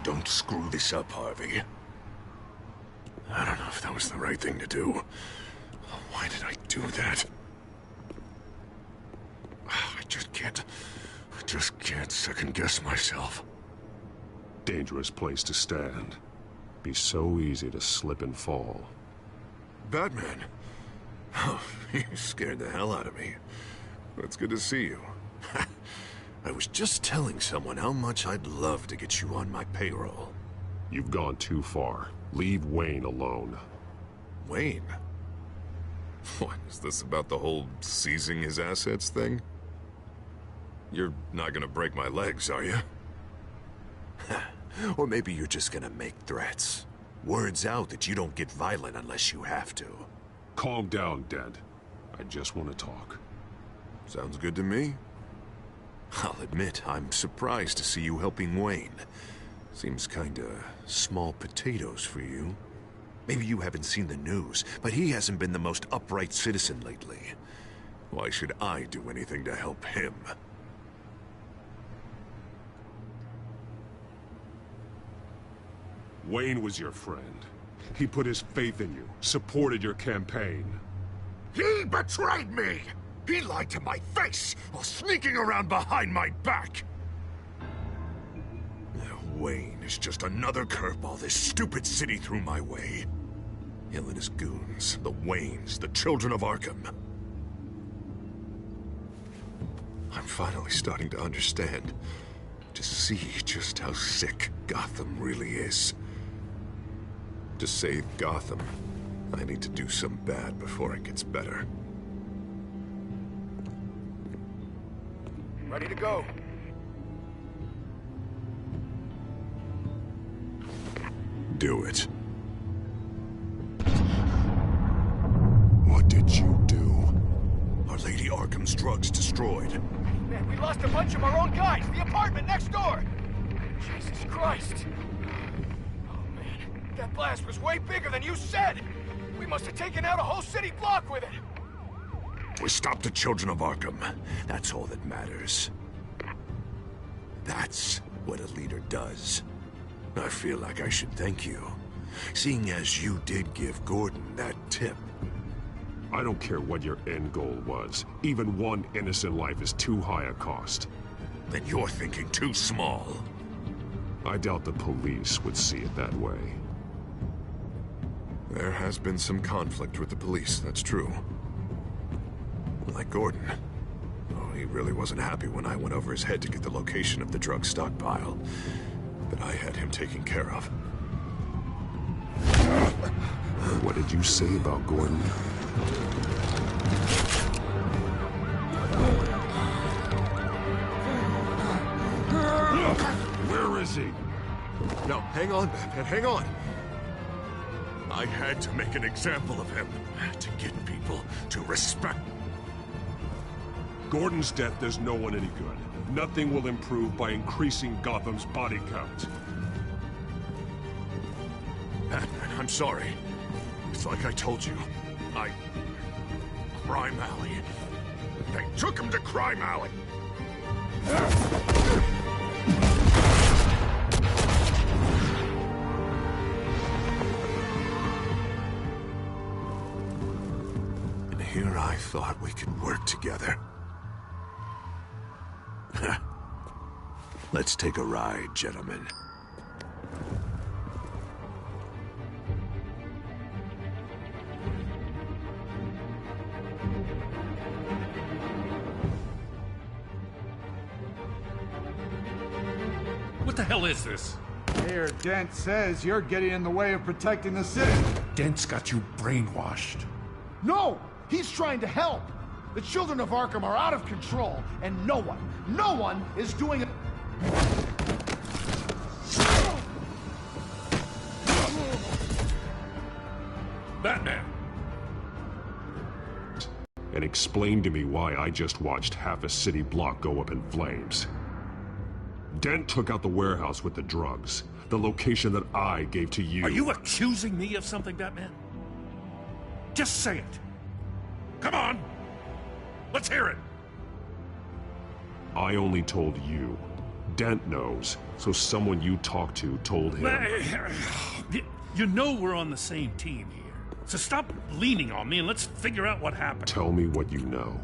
Don't screw this up, Harvey. I don't know if that was the right thing to do. Why did I do that? I just can't second-guess myself. Dangerous place to stand. Be so easy to slip and fall. Batman? Oh, you scared the hell out of me. It's good to see you. I was just telling someone how much I'd love to get you on my payroll. You've gone too far. Leave Wayne alone. Wayne? What, is this about the whole seizing his assets thing? You're not gonna break my legs, are you? Or maybe you're just gonna make threats. Words out that you don't get violent unless you have to. Calm down, Dad. I just want to talk. Sounds good to me. I'll admit, I'm surprised to see you helping Wayne. Seems kinda small potatoes for you. Maybe you haven't seen the news, but he hasn't been the most upright citizen lately. Why should I do anything to help him? Wayne was your friend. He put his faith in you, supported your campaign. He betrayed me! He lied to my face while sneaking around behind my back! Wayne is just another curveball this stupid city threw my way. Him and his goons, the Waynes, the Children of Arkham. I'm finally starting to understand, to see just how sick Gotham really is. To save Gotham, I need to do some bad before it gets better. Ready to go. Do it. What did you do? Are Lady Arkham's drugs destroyed? Man, we lost a bunch of our own guys. The apartment next door. Jesus Christ. Oh, man. That blast was way bigger than you said. We must have taken out a whole city block with it. We stopped the Children of Arkham. That's all that matters. That's what a leader does. I feel like I should thank you, seeing as you did give Gordon that tip. I don't care what your end goal was. Even one innocent life is too high a cost. Then you're thinking too small. I doubt the police would see it that way. There has been some conflict with the police, that's true. Like Gordon. Oh, he really wasn't happy when I went over his head to get the location of the drug stockpile. But I had him taken care of. What did you say about Gordon? Where is he? No, hang on, Batman, hang on. I had to make an example of him to get people to respect. Gordon's death does no one any good. Nothing will improve by increasing Gotham's body count. Batman, I'm sorry. It's like I told you. Crime Alley. They took him to Crime Alley. And here I thought we could work together. Let's take a ride, gentlemen. What the hell is this? Mayor Dent says you're getting in the way of protecting the city. Dent's got you brainwashed. No! He's trying to help! The children of Arkham are out of control, and no one is doing it. Batman! And explain to me why I just watched half a city block go up in flames. Dent took out the warehouse with the drugs, the location that I gave to you. Are you accusing me of something, Batman? Just say it. Come on! Let's hear it! I only told you. Dent knows, so someone you talked to told him. You know we're on the same team here. So stop leaning on me and let's figure out what happened. Tell me what you know.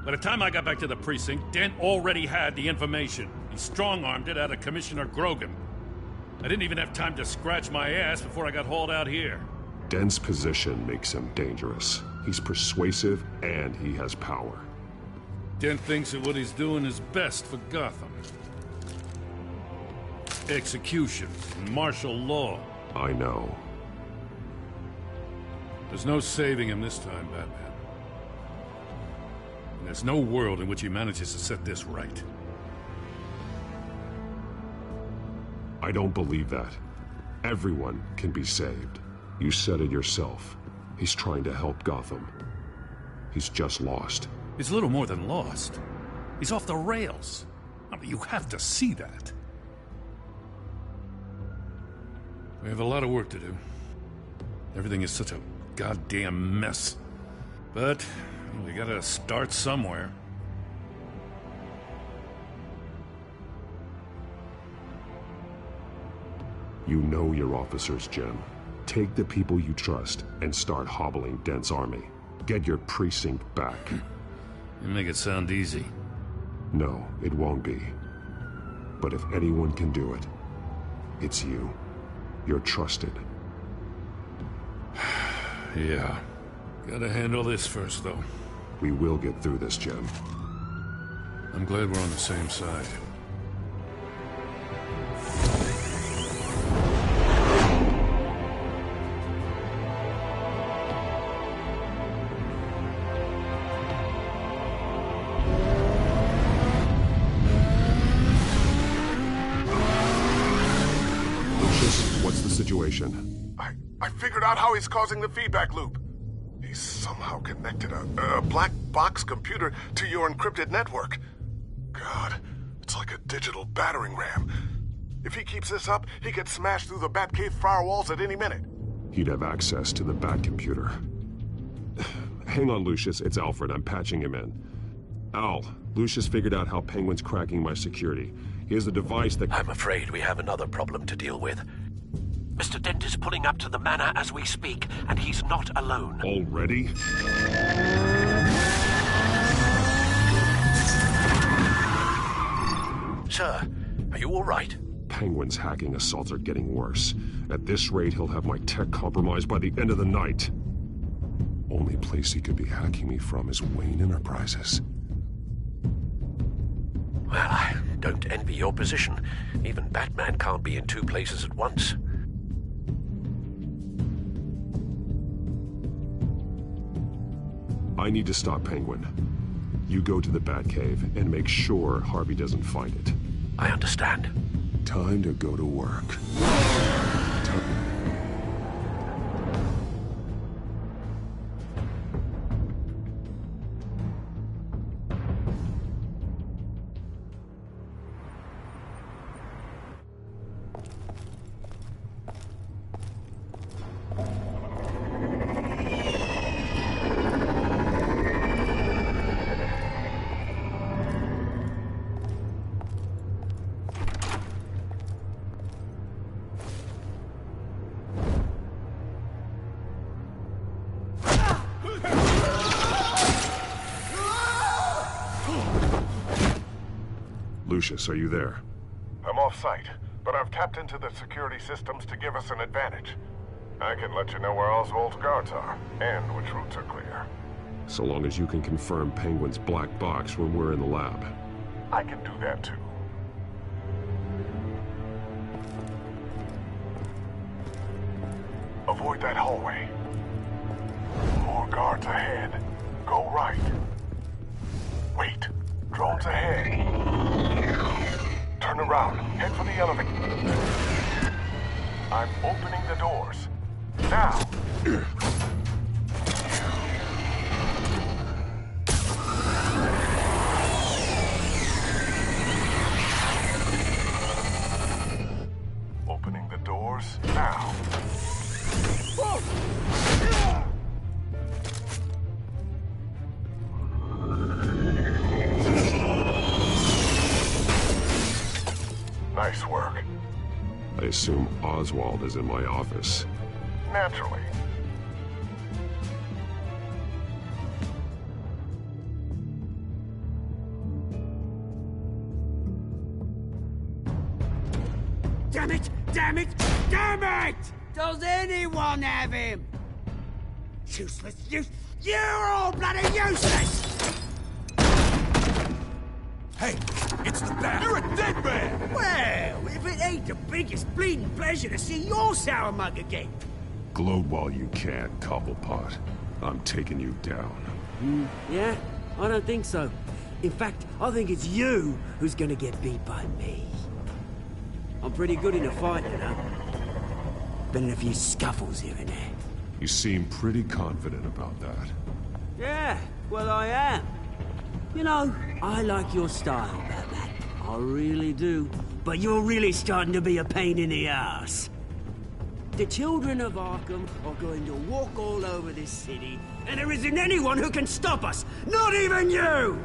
By the time I got back to the precinct, Dent already had the information. He strong-armed it out of Commissioner Grogan. I didn't even have time to scratch my ass before I got hauled out here. Dent's position makes him dangerous. He's persuasive, and he has power. Dent thinks that what he's doing is best for Gotham. Execution and martial law. I know. There's no saving him this time, Batman. And there's no world in which he manages to set this right. I don't believe that. Everyone can be saved. You said it yourself. He's trying to help Gotham. He's just lost. He's little more than lost. He's off the rails. I mean, you have to see that. We have a lot of work to do. Everything is such a goddamn mess. But we gotta start somewhere. You know your officers, Jim. Take the people you trust and start hobbling Dent's army. Get your precinct back. You make it sound easy. No, it won't be. But if anyone can do it, it's you. You're trusted. Yeah. Gotta handle this first, though. We will get through this, Jim. I'm glad we're on the same side. Situation. I figured out how he's causing the feedback loop. He's somehow connected a black box computer to your encrypted network. God, it's like a digital battering ram. If he keeps this up, he could smash through the Batcave firewalls at any minute. He'd have access to the Bat computer. Hang on, Lucius. It's Alfred. I'm patching him in. Al, Lucius figured out how Penguin's cracking my security. He has a device that... I'm afraid we have another problem to deal with. Mr. Dent is pulling up to the manor as we speak, and he's not alone. Already? Sir, are you all right? Penguin's hacking assaults are getting worse. At this rate, he'll have my tech compromised by the end of the night. Only place he could be hacking me from is Wayne Enterprises. Well, I don't envy your position. Even Batman can't be in two places at once. I need to stop Penguin. You go to the Batcave and make sure Harvey doesn't find it. I understand. Time to go to work. Lucius, are you there? I'm off-site, but I've tapped into the security systems to give us an advantage. I can let you know where Oswald's guards are, and which routes are clear. So long as you can confirm Penguin's black box when we're in the lab. I can do that too. Avoid that hallway. More guards ahead. Go right. Wait. Drones ahead. Turn around. Head for the elevator. I'm opening the doors. Now! Opening the doors now. Nice work. I assume Oswald is in my office. Naturally. Damn it! Damn it! Damn it! Does anyone have him? Useless! You're all bloody useless! Hey, it's the bat. You're a dead man! Well, if it ain't the biggest bleeding pleasure to see your sour mug again. Gloat while you can, Cobblepot. I'm taking you down. Yeah? I don't think so. In fact, I think it's you who's gonna get beat by me. I'm pretty good in a fight, you know. Been in a few scuffles here and there. You seem pretty confident about that. Yeah, well, I am. You know, I like your style, Batman. I really do. But you're really starting to be a pain in the ass. The children of Arkham are going to walk all over this city, and there isn't anyone who can stop us! Not even you!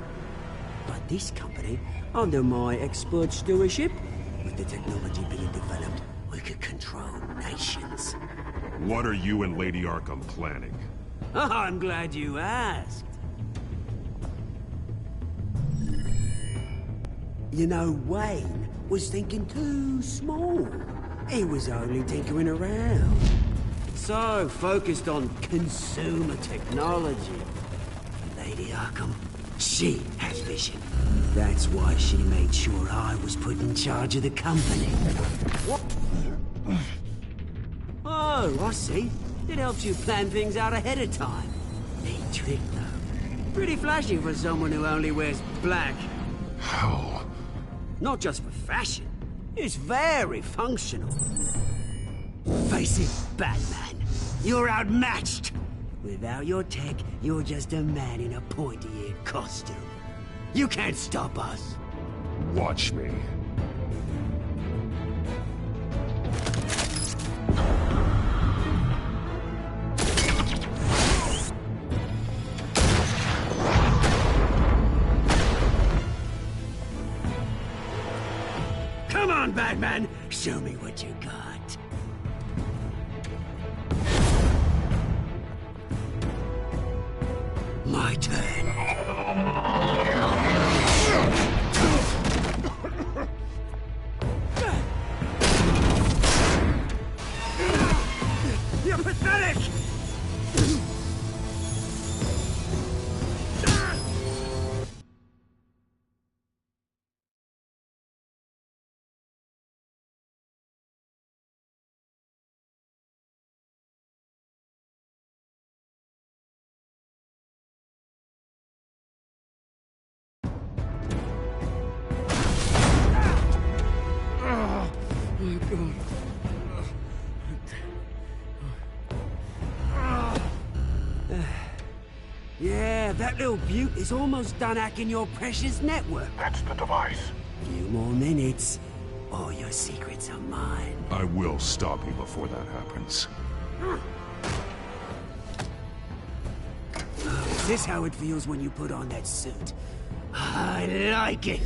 But this company, under my expert stewardship, with the technology being developed, we could control nations. What are you and Lady Arkham planning? I'm glad you asked. You know, Wayne was thinking too small. He was only tinkering around. So focused on consumer technology. Lady Arkham, she has vision. That's why she made sure I was put in charge of the company. What? Oh, I see. It helps you plan things out ahead of time. Neat trick, though. Pretty flashy for someone who only wears black. How? Not just for fashion. It's very functional. Face it, Batman. You're outmatched. Without your tech, you're just a man in a pointy-eared costume. You can't stop us. Watch me. Come on, Batman! Show me what you got. My turn. You're pathetic! Yeah, that little beaut is almost done hacking your precious network. That's the device. Few more minutes, all your secrets are mine. I will stop you before that happens. Is this how it feels when you put on that suit? I like it!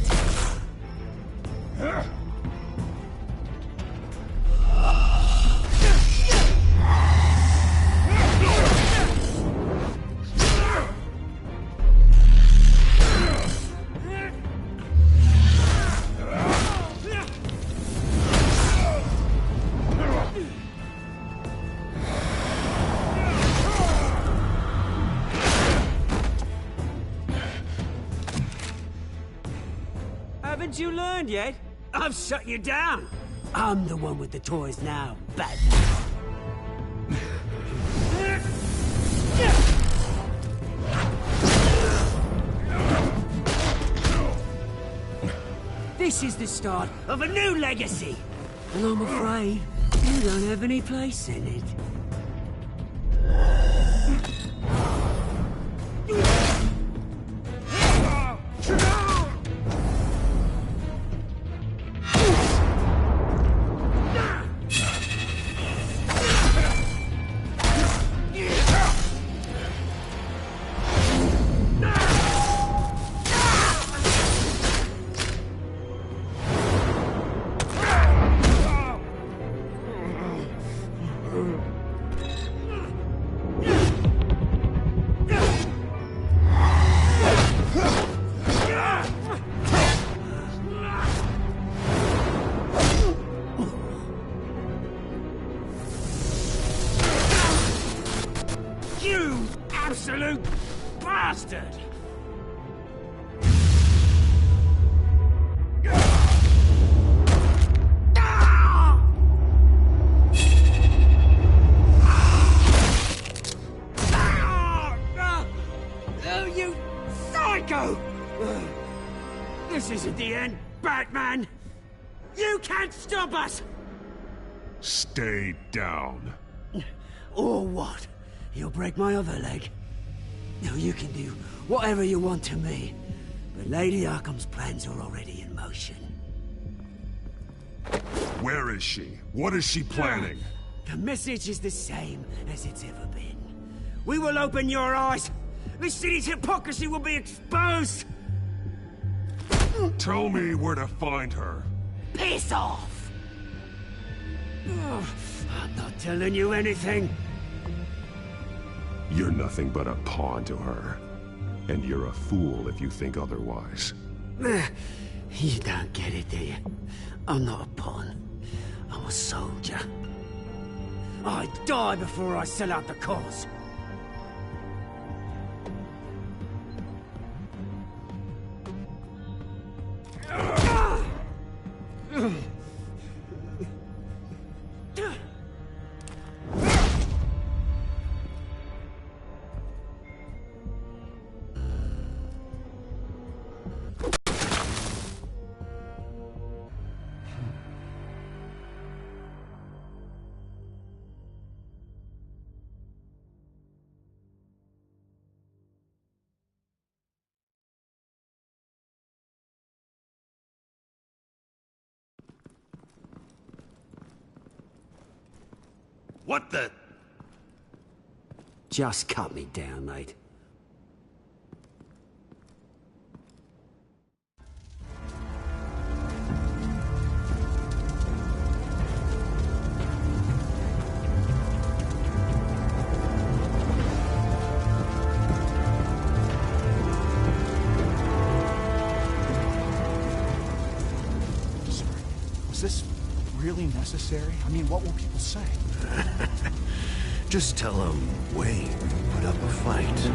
Haven't you learned yet? I've shut you down. I'm the one with the toys now, Batman. This is the start of a new legacy. And I'm afraid you don't have any place in it. You absolute bastard! Oh, you psycho! This isn't the end, Batman! You can't stop us! Stay down. Or what? You'll break my other leg. Now you can do whatever you want to me, but Lady Arkham's plans are already in motion. Where is she? What is she planning? The message is the same as it's ever been. We will open your eyes. The city's hypocrisy will be exposed. Tell me where to find her. Piss off! I'm not telling you anything. You're nothing but a pawn to her. And you're a fool if you think otherwise. You don't get it, do you? I'm not a pawn. I'm a soldier. I die before I sell out the cause. What the? Just cut me down, mate. Was this really necessary? I mean, what will people say? Just tell him Wayne put up a fight.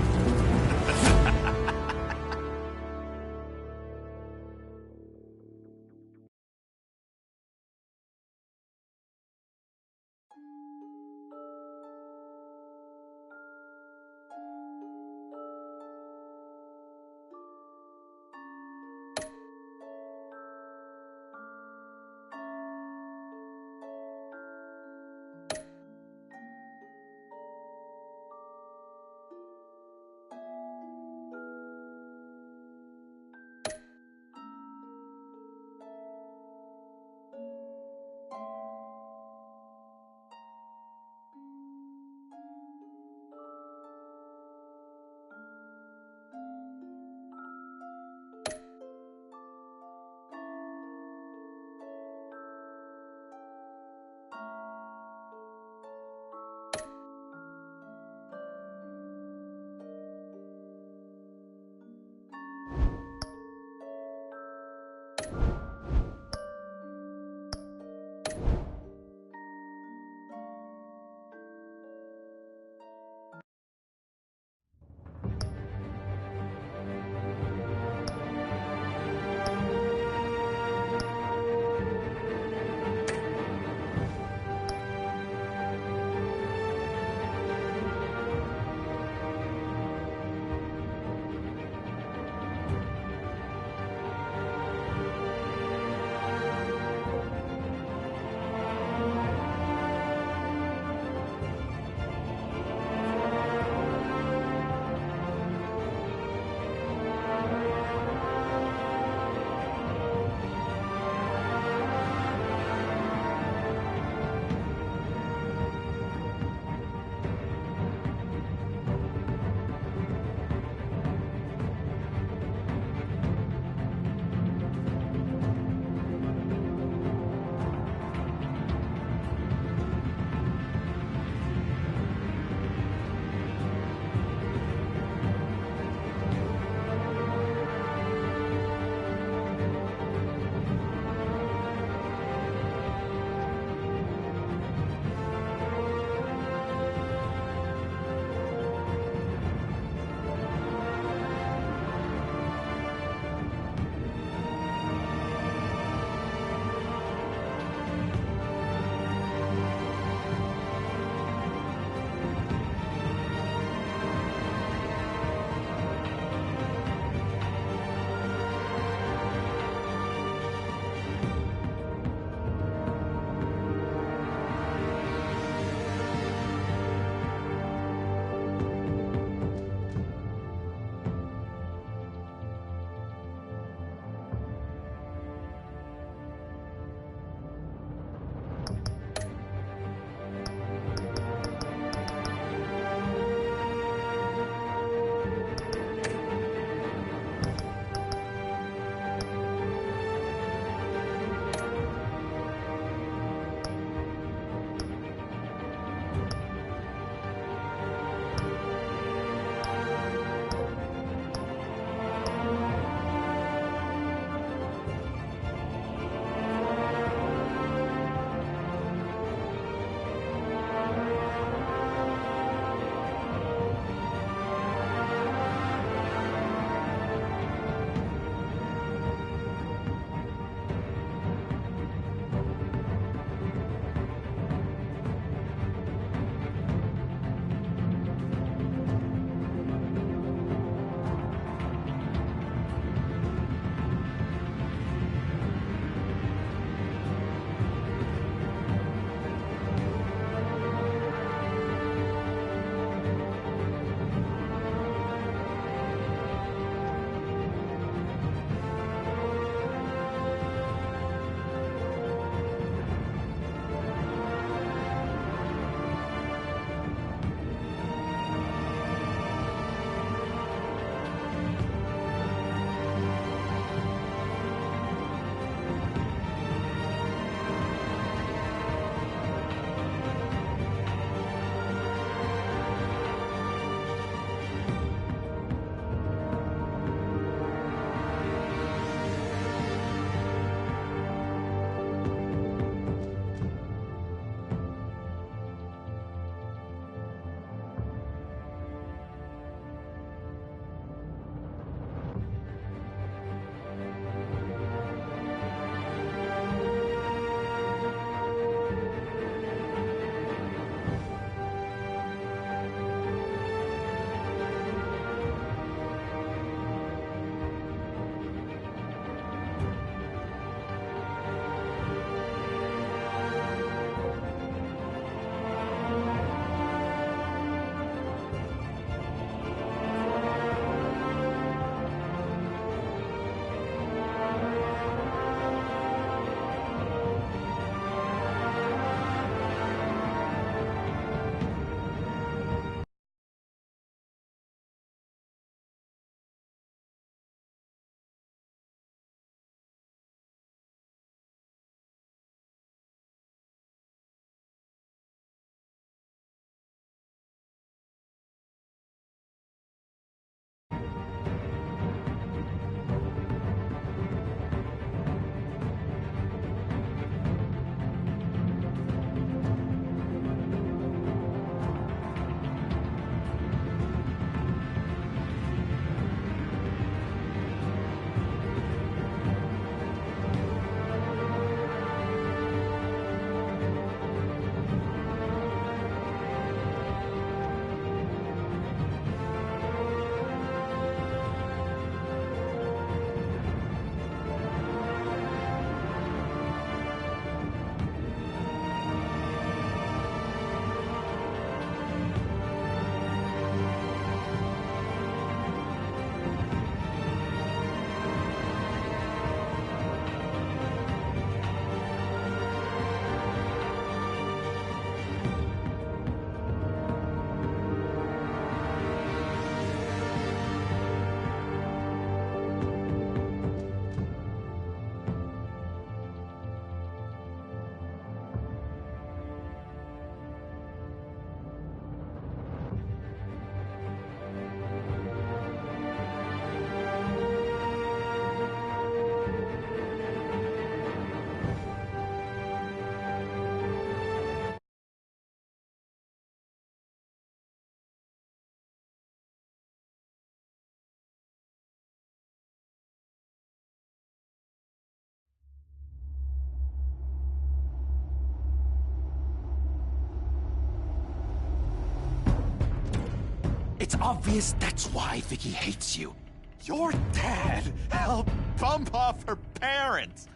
It's obvious that's why Vicky hates you. Your dad helped bump off her parents.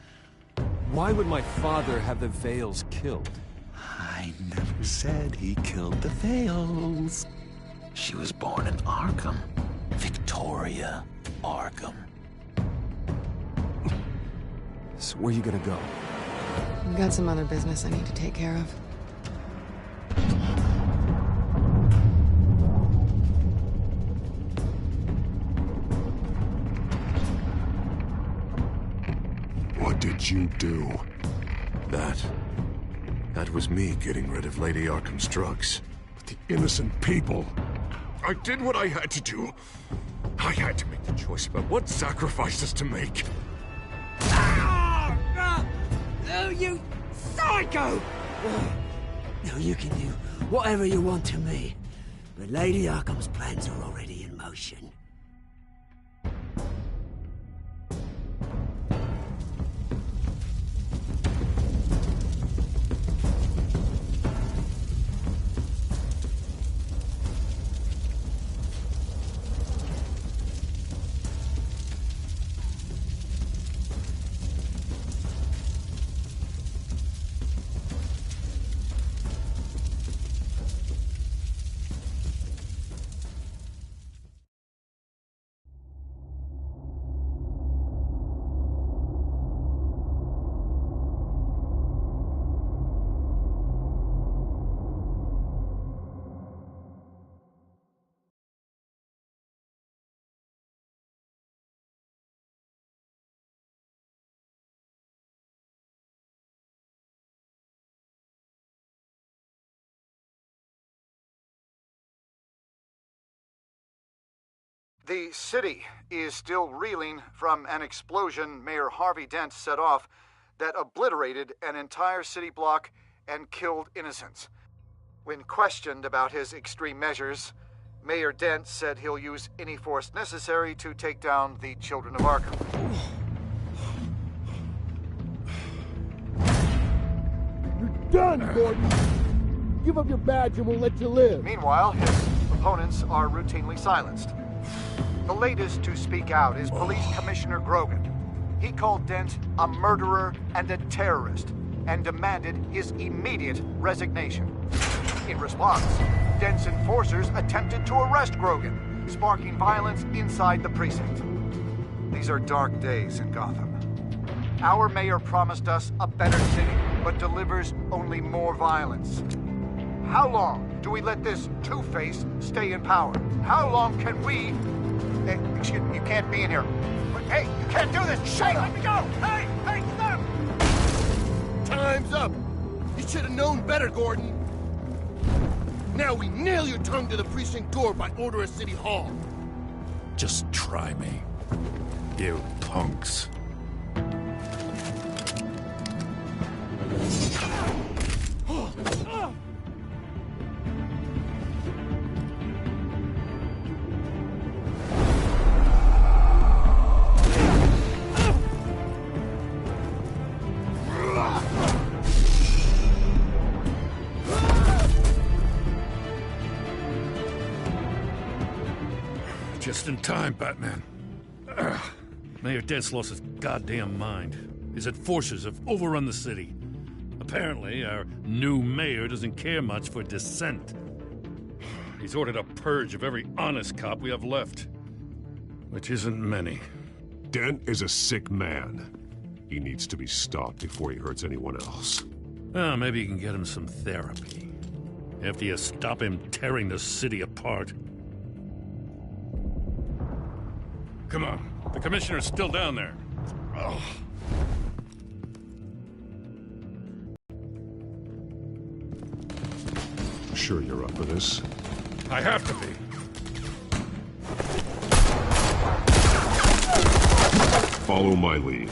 Why would my father have the Vales killed? I never said he killed the Vales. She was born in Arkham. Victoria Arkham. So where you gonna go? I've got some other business I need to take care of. What did you do? That was me getting rid of Lady Arkham's drugs. But the innocent people. I did what I had to do. I had to make the choice about what sacrifices to make. Oh, you psycho! Now you can do whatever you want to me, but Lady Arkham's plans are already in motion. The city is still reeling from an explosion Mayor Harvey Dent set off that obliterated an entire city block and killed innocents. When questioned about his extreme measures, Mayor Dent said he'll use any force necessary to take down the children of Arkham. You're done, Gordon! Give up your badge and we'll let you live. Meanwhile, his opponents are routinely silenced. The latest to speak out is Police Commissioner Grogan. He called Dent a murderer and a terrorist and demanded his immediate resignation. In response, Dent's enforcers attempted to arrest Grogan, sparking violence inside the precinct. These are dark days in Gotham. Our mayor promised us a better city, but delivers only more violence. How long do we let this Two-Face stay in power? How long can we... Hey, excuse me, you can't be in here. Hey, you can't do this! Shut up! Let me go! Hey, stop! Time's up! You should have known better, Gordon. Now we nail your tongue to the precinct door by order of City Hall. Just try me, you punks. Just in time, Batman. Mayor Dent's lost his goddamn mind. His enforcers have overrun the city. Apparently, our new mayor doesn't care much for dissent. He's ordered a purge of every honest cop we have left. Which isn't many. Dent is a sick man. He needs to be stopped before he hurts anyone else. Well, maybe you can get him some therapy. After you stop him tearing the city apart. Come on. The commissioner's still down there. Oh. Sure you're up for this? I have to be. Follow my lead.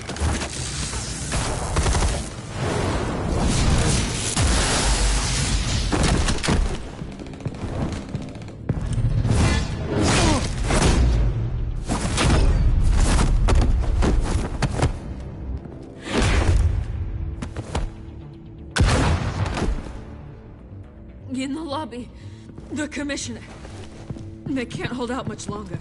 In the lobby, the commissioner. They can't hold out much longer.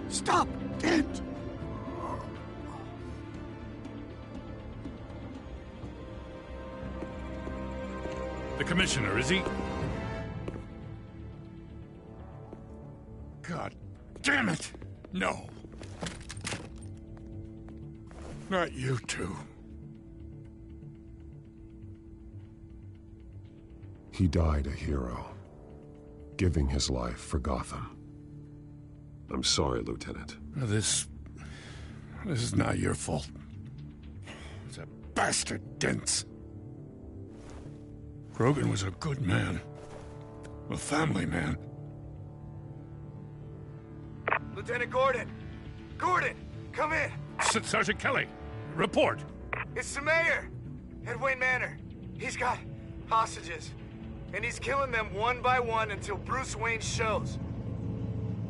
Stop! Dent! The Commissioner, is he? God damn it! No. Not you two. He died a hero, giving his life for Gotham. I'm sorry, Lieutenant. This is not your fault. It's a bastard Dent's. Grogan was a good man. A family man. Lieutenant Gordon! Gordon! Come in! Sergeant Kelly, report! It's the mayor! At Wayne Manor. He's got hostages. And he's killing them one by one until Bruce Wayne shows.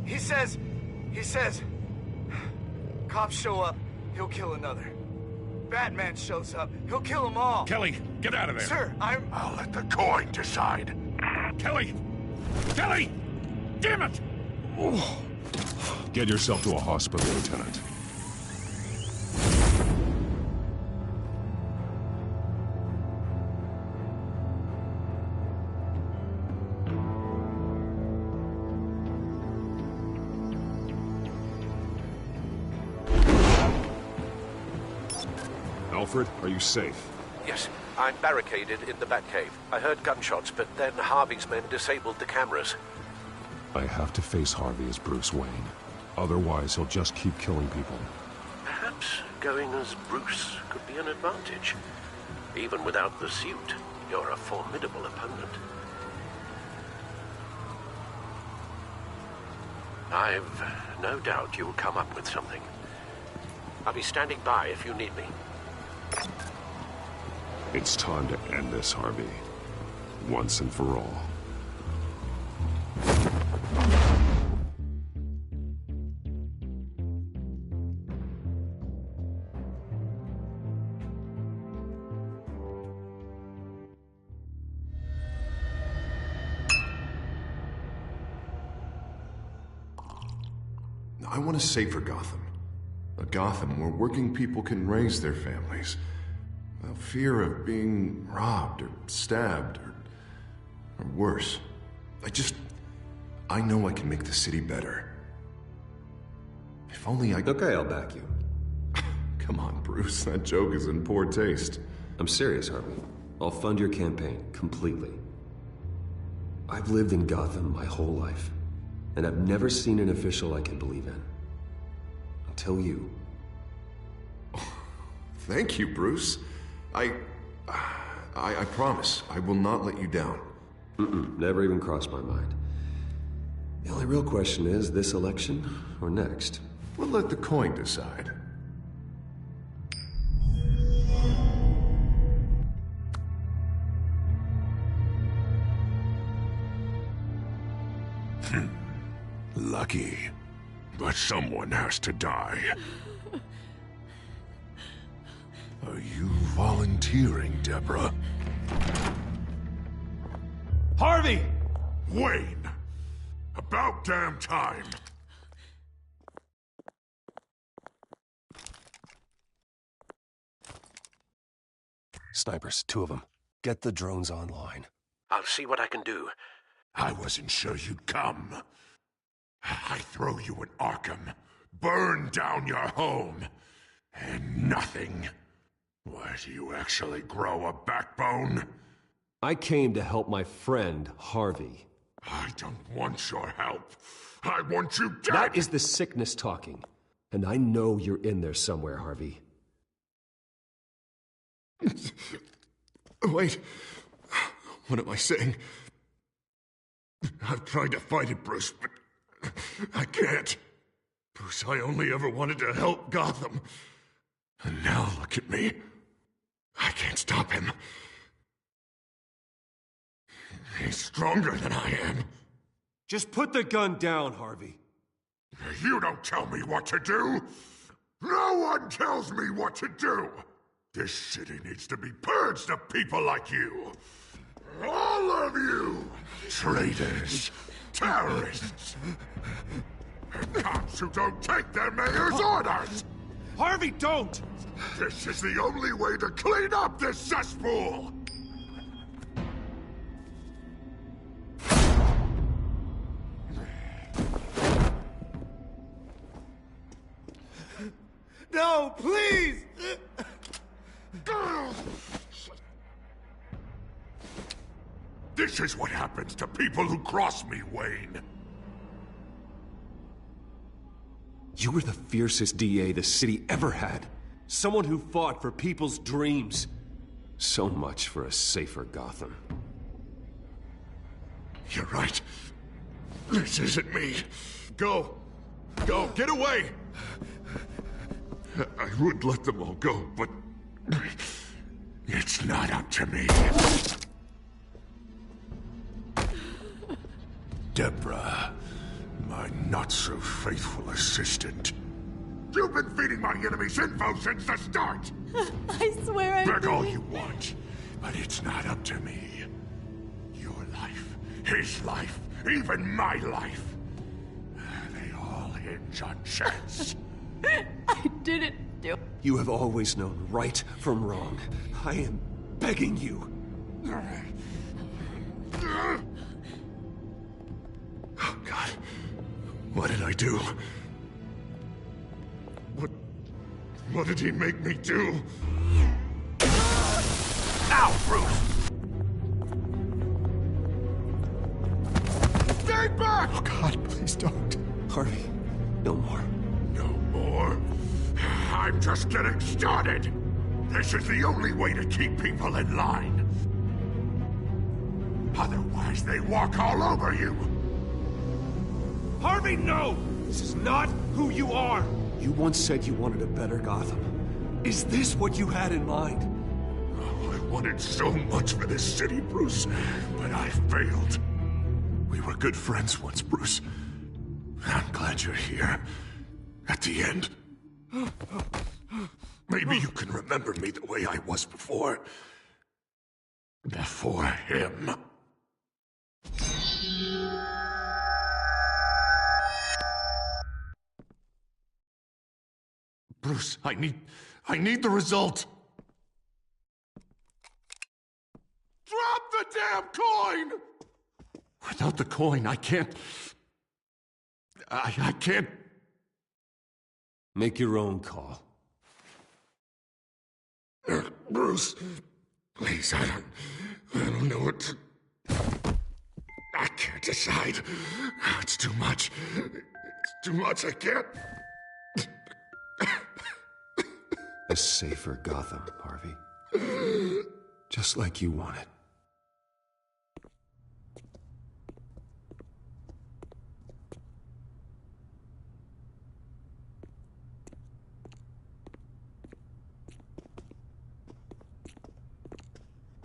He says... Cops show up, he'll kill another. Batman shows up, he'll kill them all. Kelly, get out of there. Sir, I'll let the coin decide. Kelly! Kelly! Damn it! Oh. Get yourself to a hospital, Lieutenant. Alfred, are you safe? Yes, I'm barricaded in the Batcave. I heard gunshots, but then Harvey's men disabled the cameras. I have to face Harvey as Bruce Wayne. Otherwise, he'll just keep killing people. Perhaps going as Bruce could be an advantage. Even without the suit, you're a formidable opponent. I've no doubt you'll come up with something. I'll be standing by if you need me. It's time to end this, Harvey. Once and for all. I want a safer Gotham. A Gotham where working people can raise their families without fear of being robbed or stabbed or worse. I know I can make the city better. If only I... Okay, I'll back you. Come on, Bruce. That joke is in poor taste. I'm serious, Harvey. I'll fund your campaign completely. I've lived in Gotham my whole life, and I've never seen an official I can believe in. Until you. Thank you, Bruce. I promise I will not let you down. Never even crossed my mind. The only real question is, this election or next? We'll let the coin decide. Lucky. But someone has to die. Are you volunteering, Deborah? Harvey! Wayne! About damn time! Snipers, 2 of them. Get the drones online. I'll see what I can do. I wasn't sure you'd come. I throw you in Arkham, burn down your home, and nothing. Why, do you actually grow a backbone? I came to help my friend, Harvey. I don't want your help. I want you dead! That is the sickness talking. And I know you're in there somewhere, Harvey. Wait. What am I saying? I've tried to fight it, Bruce, but I can't. Bruce, I only ever wanted to help Gotham. And now look at me. I can't stop him. He's stronger than I am. Just put the gun down, Harvey. You don't tell me what to do! No one tells me what to do! This city needs to be purged of people like you! All of you! Traitors! Terrorists! Cops who don't take their mayor's orders! Harvey, don't! This is the only way to clean up this cesspool! No, please! This is what happens to people who cross me, Wayne. You were the fiercest DA the city ever had. Someone who fought for people's dreams. So much for a safer Gotham. You're right. This isn't me. Go. Go. Get away. I would let them all go, but it's not up to me. Deborah, my not-so-faithful assistant. You've been feeding my enemies info since the start! I swear I Beg all didn't. you want, but it's not up to me. Your life, his life, even my life. They all hinge on chance. I didn't do. You have always known right from wrong. I am begging you. Oh, God. What did I do? What did he make me do? Ow, Bruce! Stay back! Oh, God, please don't. Harvey, no more. No more? I'm just getting started. This is the only way to keep people in line. Otherwise, they walk all over you. Harvey, no! This is not who you are! You once said you wanted a better Gotham. Is this what you had in mind? Oh, I wanted so much for this city, Bruce, but I failed. We were good friends once, Bruce. I'm glad you're here. At the end. Maybe you can remember me the way I was before. Before him. Bruce, I need the result. Drop the damn coin! Without the coin, I can't... I can't... Make your own call. Bruce, please, I don't know what to... I can't decide. It's too much. It's too much, I can't... A safer Gotham, Harvey. Just like you wanted.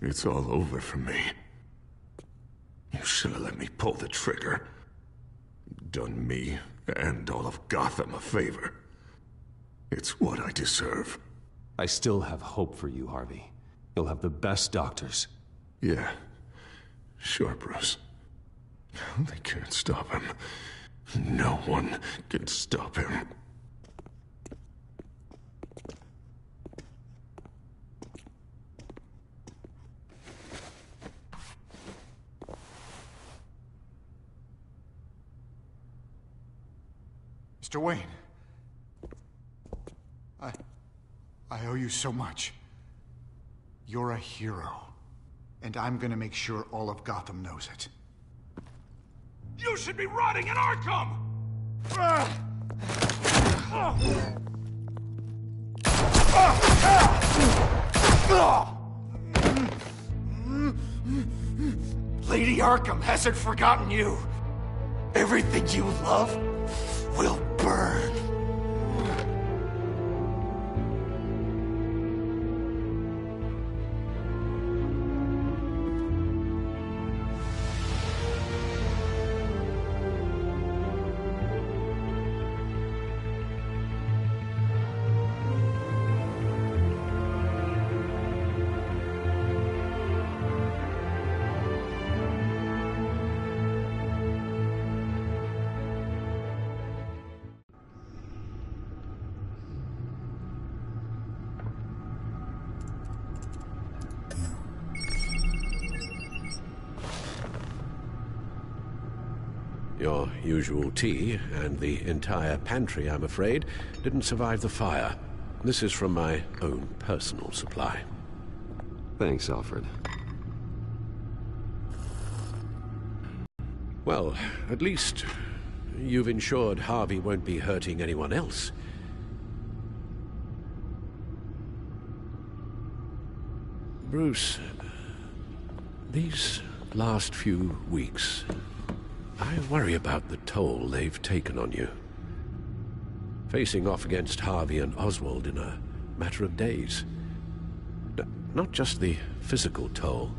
It's all over for me. You should have let me pull the trigger. done me and all of Gotham a favor. It's what I deserve. I still have hope for you, Harvey. You'll have the best doctors. Yeah, sure, Bruce. They can't stop him. No one can stop him. Mr. Wayne. I owe you so much. You're a hero. And I'm gonna make sure all of Gotham knows it. You should be rotting in Arkham! Lady Arkham hasn't forgotten you. Everything you love will burn. Your usual tea and the entire pantry, I'm afraid, didn't survive the fire. This is from my own personal supply. Thanks, Alfred. Well, at least you've ensured Harvey won't be hurting anyone else. Bruce, these last few weeks, I worry about the toll they've taken on you. Facing off against Harvey and Oswald in a matter of days. Not just the physical toll.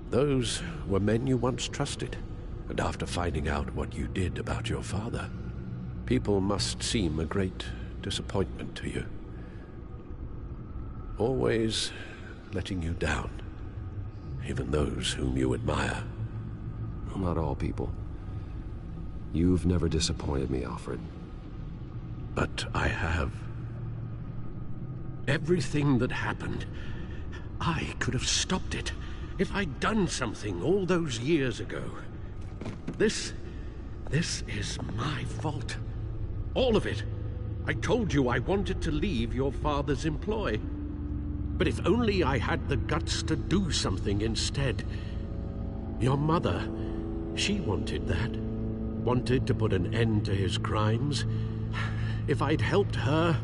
Those were men you once trusted, and after finding out what you did about your father, people must seem a great disappointment to you. Always letting you down, even those whom you admire. Not all people. You've never disappointed me, Alfred. But I have. Everything that happened, I could have stopped it if I'd done something all those years ago. This is my fault. All of it. I told you I wanted to leave your father's employ. But if only I had the guts to do something instead. Your mother, she wanted that. Wanted to put an end to his crimes. If I'd helped her,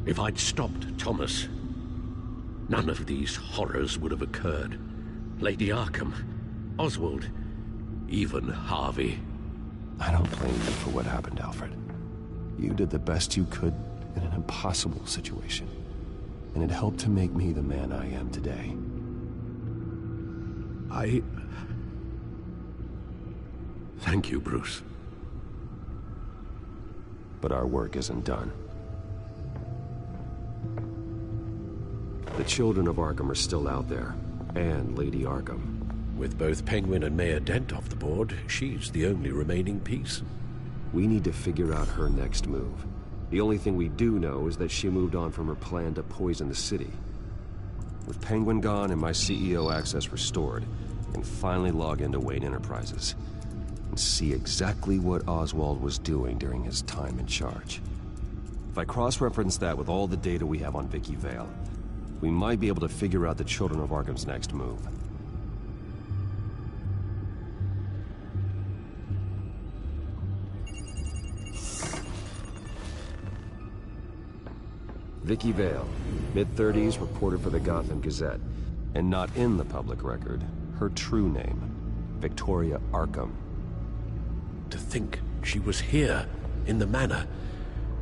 if I'd stopped Thomas, none of these horrors would have occurred. Lady Arkham, Oswald, even Harvey. I don't blame you for what happened, Alfred. You did the best you could in an impossible situation. And it helped to make me the man I am today. Thank you, Bruce. But our work isn't done. The children of Arkham are still out there, and Lady Arkham. With both Penguin and Mayor Dent off the board, she's the only remaining piece. We need to figure out her next move. The only thing we do know is that she moved on from her plan to poison the city. With Penguin gone and my CEO access restored, I can finally log into Wayne Enterprises and see exactly what Oswald was doing during his time in charge. If I cross-reference that with all the data we have on Vicky Vale, we might be able to figure out the Children of Arkham's next move. Vicky Vale, mid-30s, reported for the Gotham Gazette, and not in the public record, her true name, Victoria Arkham. To think she was here, in the manor.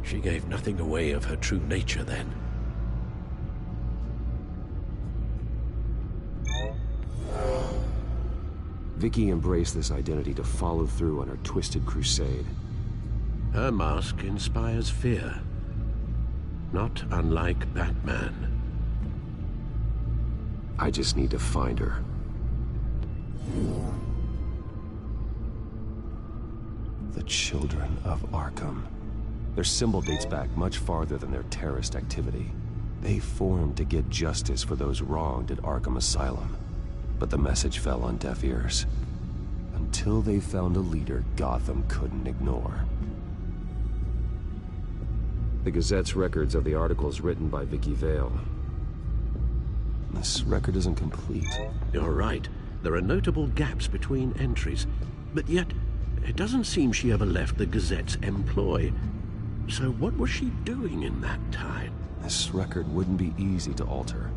She gave nothing away of her true nature then. Vicky embraced this identity to follow through on her twisted crusade. Her mask inspires fear. Not unlike Batman. I just need to find her. The Children of Arkham. Their symbol dates back much farther than their terrorist activity. They formed to get justice for those wronged at Arkham Asylum. But the message fell on deaf ears. Until they found a leader Gotham couldn't ignore. The Gazette's records of the articles written by Vicky Vale. This record isn't complete. You're right. There are notable gaps between entries. But yet, it doesn't seem she ever left the Gazette's employ. So what was she doing in that time? This record wouldn't be easy to alter.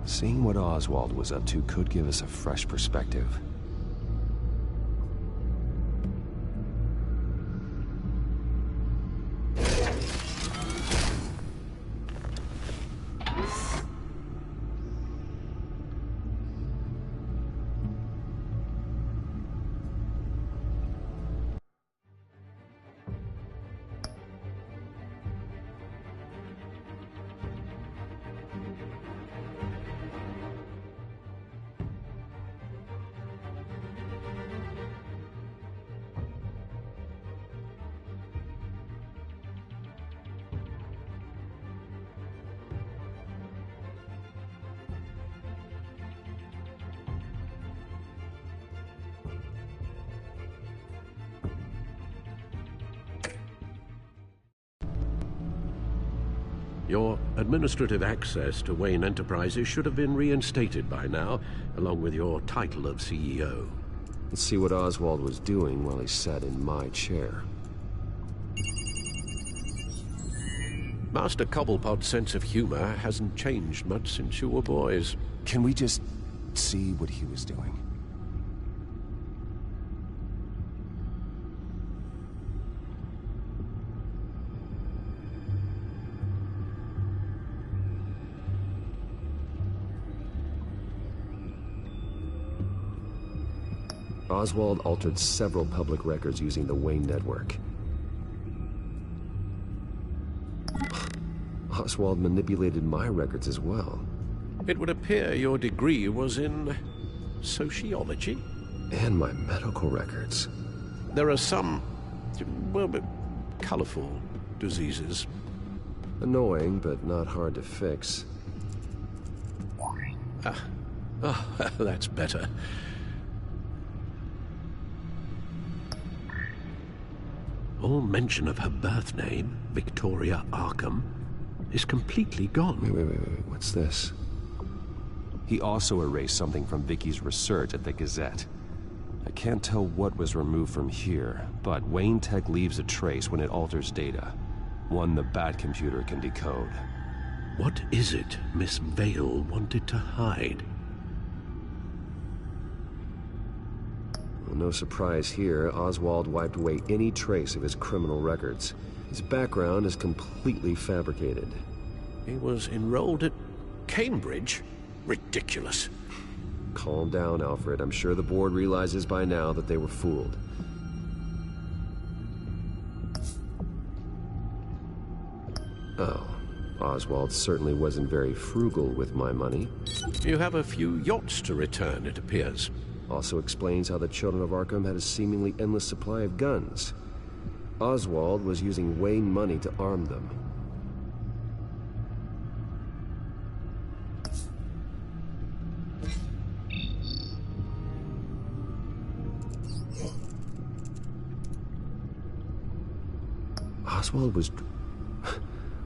Seeing what Oswald was up to could give us a fresh perspective. Your administrative access to Wayne Enterprises should have been reinstated by now, along with your title of CEO. Let's see what Oswald was doing while he sat in my chair. Master Cobblepot's sense of humor hasn't changed much since you were boys. Can we just see what he was doing? Oswald altered several public records using the Wayne network. Oswald manipulated my records as well. It would appear your degree was in sociology? And my medical records. There are some, well, colorful diseases. Annoying, but not hard to fix. That's better. All mention of her birth name, Victoria Arkham, is completely gone. Wait, what's this? He also erased something from Vicky's research at the Gazette. I can't tell what was removed from here, but Wayne Tech leaves a trace when it alters data. One the Bat computer can decode. What is it Miss Vale wanted to hide? Well, no surprise here, Oswald wiped away any trace of his criminal records. His background is completely fabricated. He was enrolled at Cambridge? Ridiculous. Calm down, Alfred. I'm sure the board realizes by now that they were fooled. Oh, Oswald certainly wasn't very frugal with my money. You have a few yachts to return, it appears. Also explains how the Children of Arkham had a seemingly endless supply of guns. Oswald was using Wayne money to arm them. Oswald was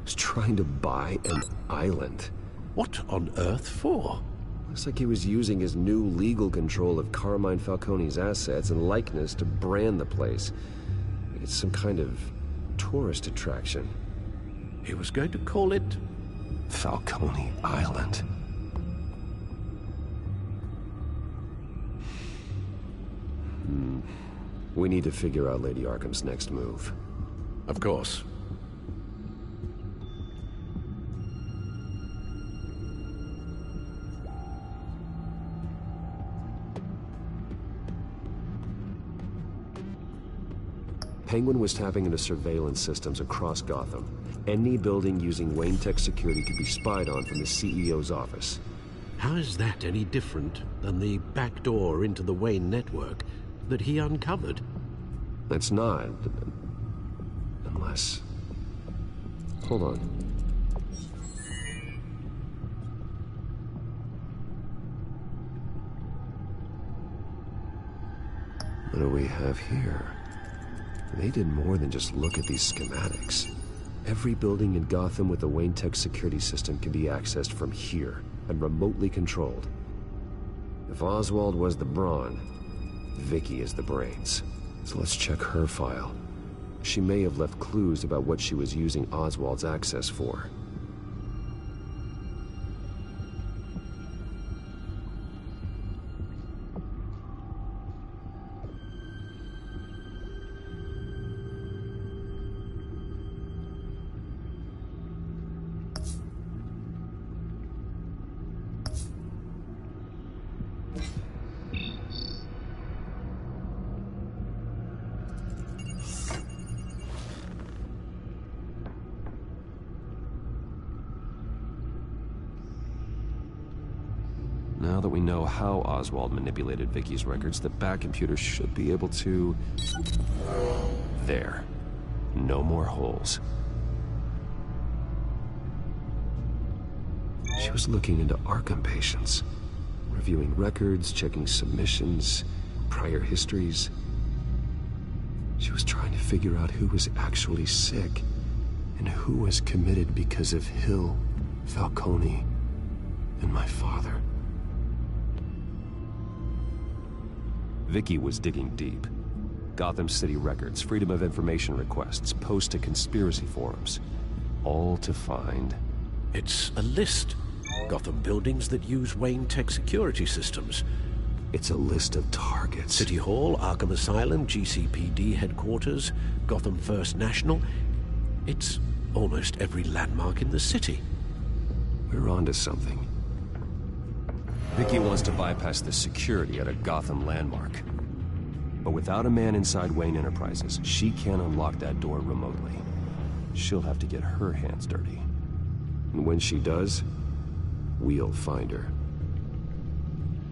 trying to buy an island. What on earth for? Looks like he was using his new legal control of Carmine Falcone's assets and likeness to brand the place. It's some kind of tourist attraction. He was going to call it Falcone Island. We need to figure out Lady Arkham's next move. Of course. Penguin was tapping into surveillance systems across Gotham. Any building using Wayne Tech security could be spied on from the CEO's office. How is that any different than the back door into the Wayne network that he uncovered? It's not. Unless... Hold on. What do we have here? They did more than just look at these schematics. Every building in Gotham with a Wayne Tech security system can be accessed from here and remotely controlled. If Oswald was the brawn, Vicky is the brains. So let's check her file. She may have left clues about what she was using Oswald's access for. Now that we know how Oswald manipulated Vicky's records, the Bat computer should be able to... There. No more holes. She was looking into Arkham patients, reviewing records, checking submissions, prior histories. She was trying to figure out who was actually sick and who was committed because of Hill, Falcone, and my father. Vicky was digging deep. Gotham City records, Freedom of Information requests, posts to conspiracy forums. All to find... It's a list. Gotham buildings that use Wayne Tech security systems. It's a list of targets. City Hall, Arkham Asylum, GCPD headquarters, Gotham First National. It's almost every landmark in the city. We're onto something. Vicky wants to bypass the security at a Gotham landmark. But without a man inside Wayne Enterprises, she can't unlock that door remotely. She'll have to get her hands dirty. And when she does, we'll find her.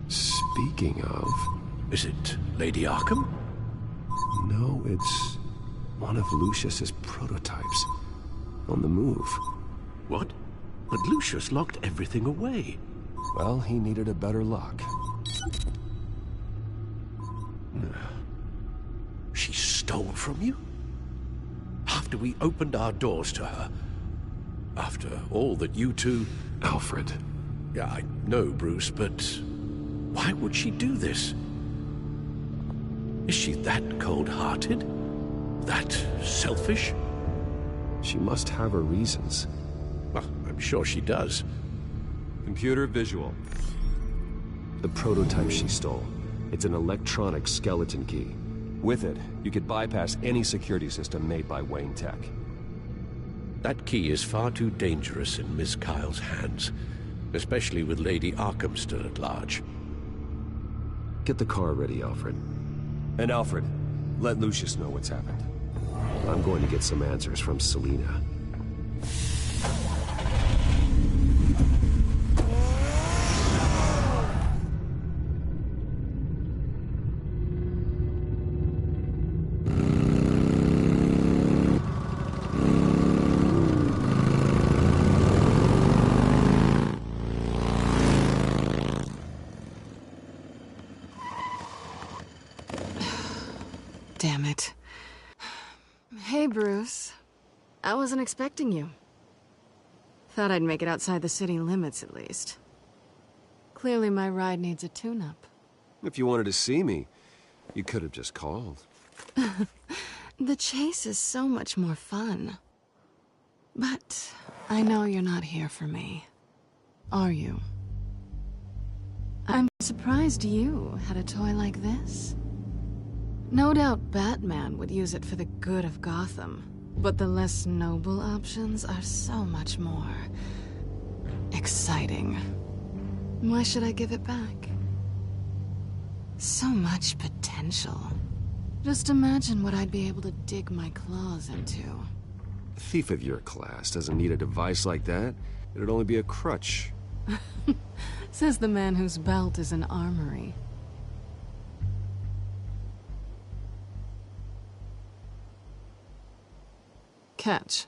Speaking of... Is it Lady Arkham? No, it's one of Lucius's prototypes. On the move. What? But Lucius locked everything away. Well, he needed a better lock. She stole from you? After we opened our doors to her? After all that you two... Alfred. Yeah, I know, Bruce, but... why would she do this? Is she that cold-hearted? That selfish? She must have her reasons. Well, I'm sure she does. Computer visual. The prototype she stole. It's an electronic skeleton key. With it, you could bypass any security system made by Wayne Tech. That key is far too dangerous in Miss Kyle's hands, especially with Lady Arkham still at large. Get the car ready, Alfred. And Alfred, let Lucius know what's happened. I'm going to get some answers from Selina. Damn it. Hey, Bruce. I wasn't expecting you. Thought I'd make it outside the city limits, at least. Clearly my ride needs a tune-up. If you wanted to see me, you could have just called. The chase is so much more fun. But I know you're not here for me. Are you? I'm surprised you had a toy like this. No doubt Batman would use it for the good of Gotham, but the less noble options are so much more exciting. Why should I give it back? So much potential. Just imagine what I'd be able to dig my claws into. A thief of your class doesn't need a device like that. It'd only be a crutch. Says the man whose belt is an armory. Catch.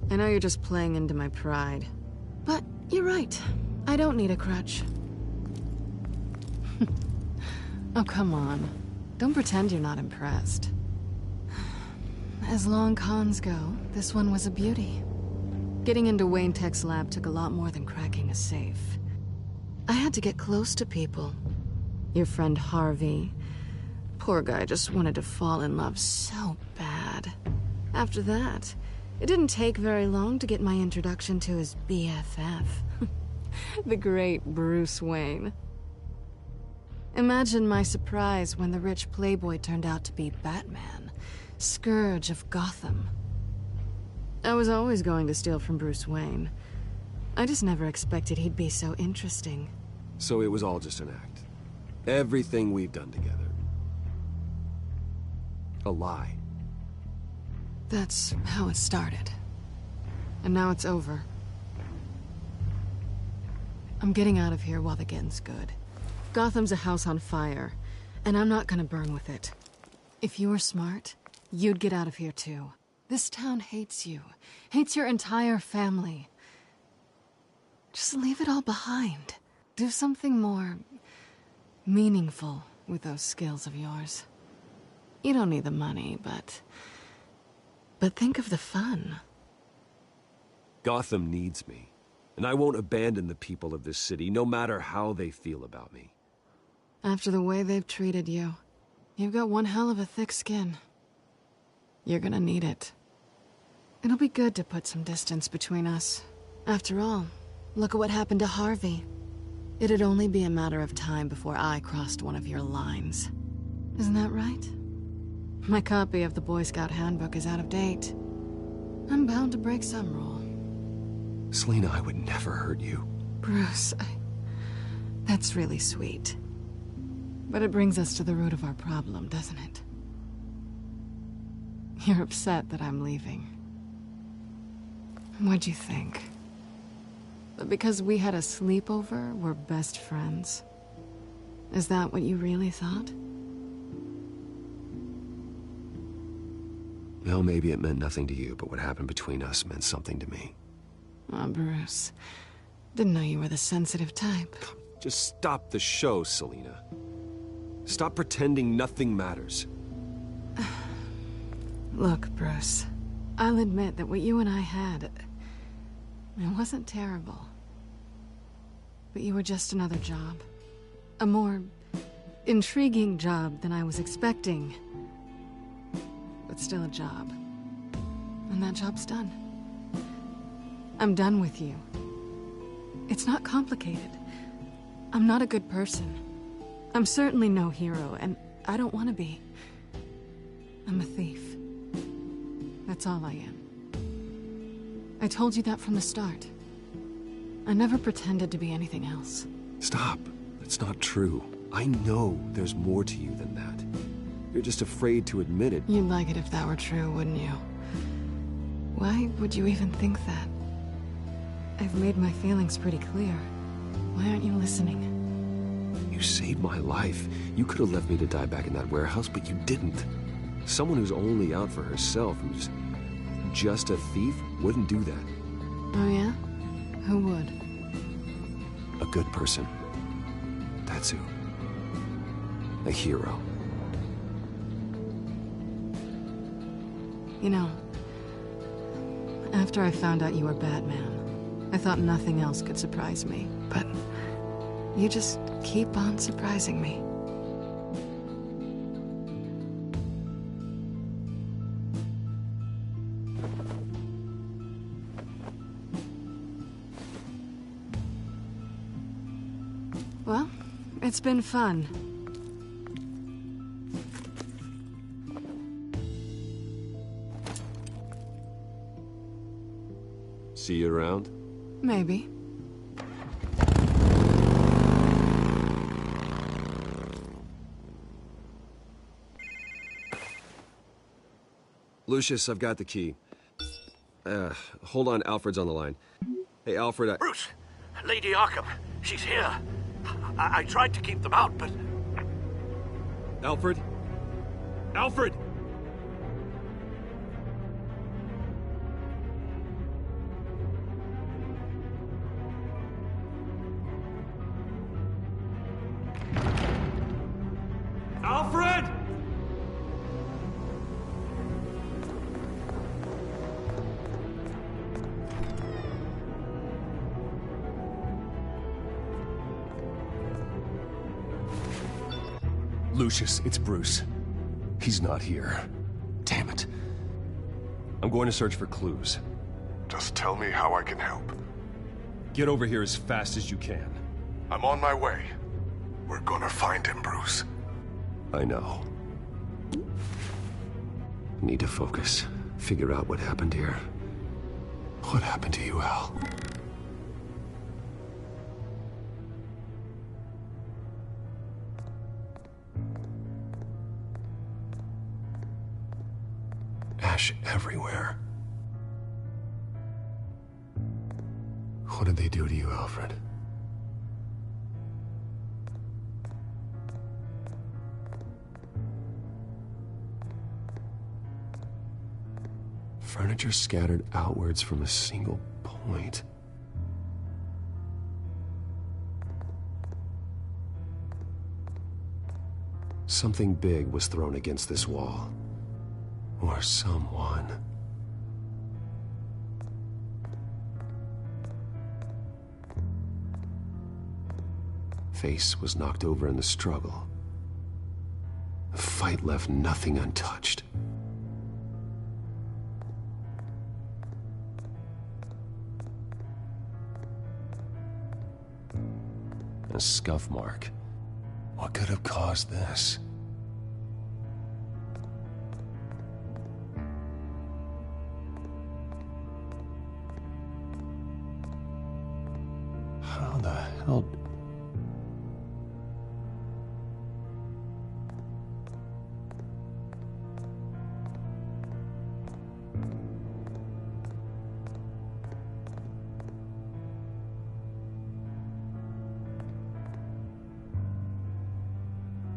I know you're just playing into my pride. But you're right. I don't need a crutch. Oh, come on. Don't pretend you're not impressed. As long cons go, this one was a beauty. Getting into Wayne Tech's lab took a lot more than cracking a safe. I had to get close to people. Your friend Harvey. Poor guy just wanted to fall in love so bad. After that, it didn't take very long to get my introduction to his BFF. The great Bruce Wayne. Imagine my surprise when the rich playboy turned out to be Batman, Scourge of Gotham. I was always going to steal from Bruce Wayne. I just never expected he'd be so interesting. So it was all just an act. Everything we've done together. A lie. That's how it started. And now it's over. I'm getting out of here while the getting's good. Gotham's a house on fire, and I'm not gonna burn with it. If you were smart, you'd get out of here too. This town hates you. Hates your entire family. Just leave it all behind. Do something more meaningful with those skills of yours. You don't need the money, but think of the fun. Gotham needs me, and I won't abandon the people of this city, no matter how they feel about me. After the way they've treated you, you've got one hell of a thick skin. You're gonna need it. It'll be good to put some distance between us. After all, look at what happened to Harvey. It'd only be a matter of time before I crossed one of your lines. Isn't that right? My copy of the Boy Scout Handbook is out of date. I'm bound to break some rule. Selina, I would never hurt you. Bruce, that's really sweet. But it brings us to the root of our problem, doesn't it? You're upset that I'm leaving. What'd you think? That because we had a sleepover, we're best friends? Is that what you really thought? Well, maybe it meant nothing to you, but what happened between us meant something to me. Oh, Bruce. Didn't know you were the sensitive type. Just stop the show, Selina. Stop pretending nothing matters. Look, Bruce. I'll admit that what you and I had, it wasn't terrible. But you were just another job. A more intriguing job than I was expecting. But still a job. And that job's done. I'm done with you. It's not complicated. I'm not a good person. I'm certainly no hero, and I don't want to be. I'm a thief. That's all I am. I told you that from the start. I never pretended to be anything else. Stop. That's not true. I know there's more to you than that. You're just afraid to admit it. You'd like it if that were true, wouldn't you? Why would you even think that? I've made my feelings pretty clear. Why aren't you listening? You saved my life. You could have left me to die back in that warehouse, but you didn't. Someone who's only out for herself, who's just a thief, wouldn't do that. Oh yeah? Who would? A good person. That's who. A hero. You know, after I found out you were Batman, I thought nothing else could surprise me. But you just keep on surprising me. Well, it's been fun. See you around? Maybe. Lucius, I've got the key. Hold on, Alfred's on the line. Hey, Alfred, Bruce, Lady Arkham, she's here. I tried to keep them out, but... Alfred? Alfred! Alfred! Lucius, it's Bruce. He's not here. Damn it. I'm going to search for clues. Just tell me how I can help. Get over here as fast as you can. I'm on my way. We're gonna find him, Bruce. I know. Need to focus. Figure out what happened here. What happened to you, Al? Ash everywhere. What did they do to you, Alfred? Furniture scattered outwards from a single point. Something big was thrown against this wall. Or someone. Face was knocked over in the struggle. The fight left nothing untouched. A scuff mark. What could have caused this? How the hell...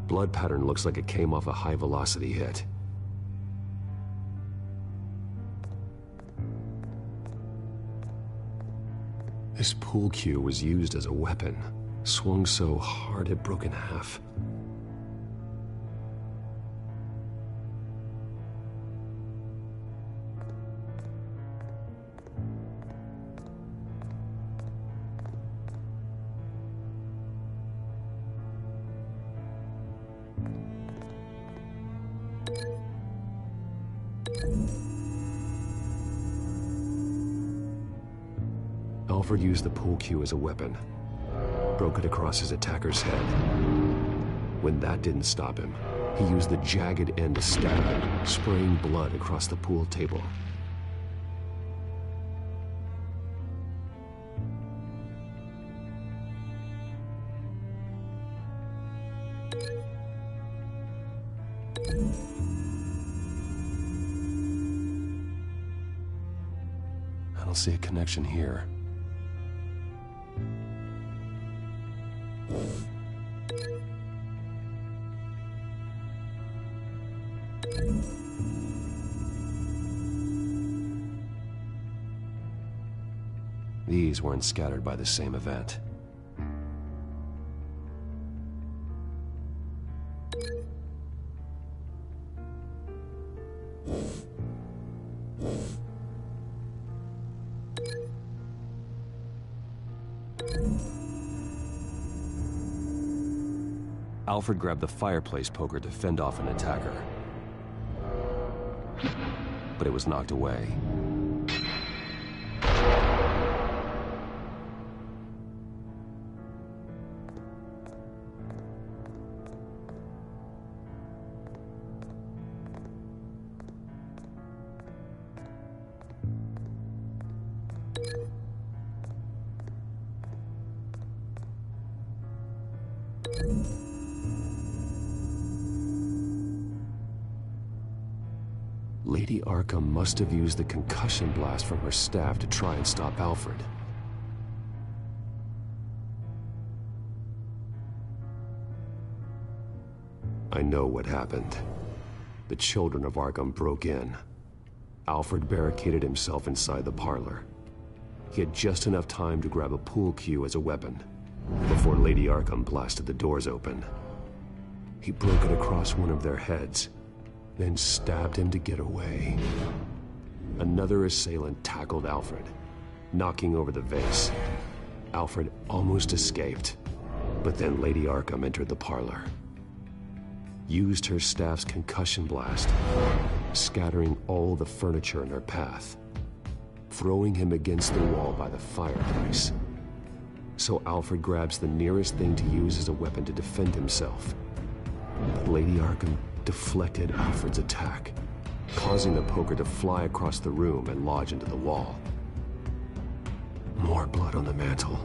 Blood pattern looks like it came off a high-velocity hit. This pool cue was used as a weapon, swung so hard it broke in half. Alfred used the pool cue as a weapon, broke it across his attacker's head. When that didn't stop him, he used the jagged end to stab him, spraying blood across the pool table. I don't see a connection here. These weren't scattered by the same event. Alfred grabbed the fireplace poker to fend off an attacker. But it was knocked away. Lady Lady Arkham must have used the concussion blast from her staff to try and stop Alfred. I know what happened. The children of Arkham broke in. Alfred barricaded himself inside the parlor. He had just enough time to grab a pool cue as a weapon before Lady Arkham blasted the doors open. He broke it across one of their heads, then stabbed him to get away. Another assailant tackled Alfred, knocking over the vase. Alfred almost escaped, but then Lady Arkham entered the parlor, used her staff's concussion blast, scattering all the furniture in her path, throwing him against the wall by the fireplace. So Alfred grabs the nearest thing to use as a weapon to defend himself. But Lady Arkham deflected Alfred's attack, causing the poker to fly across the room and lodge into the wall. More blood on the mantel.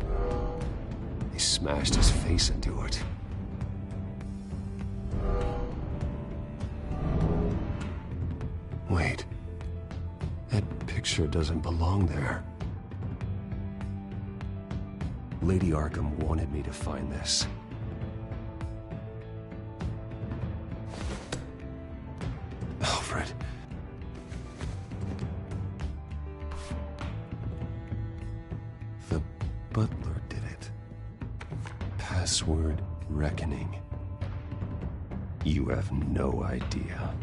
They smashed his face into it. Wait. That picture doesn't belong there. Lady Arkham wanted me to find this. Alfred. The butler did it. Password reckoning. You have no idea.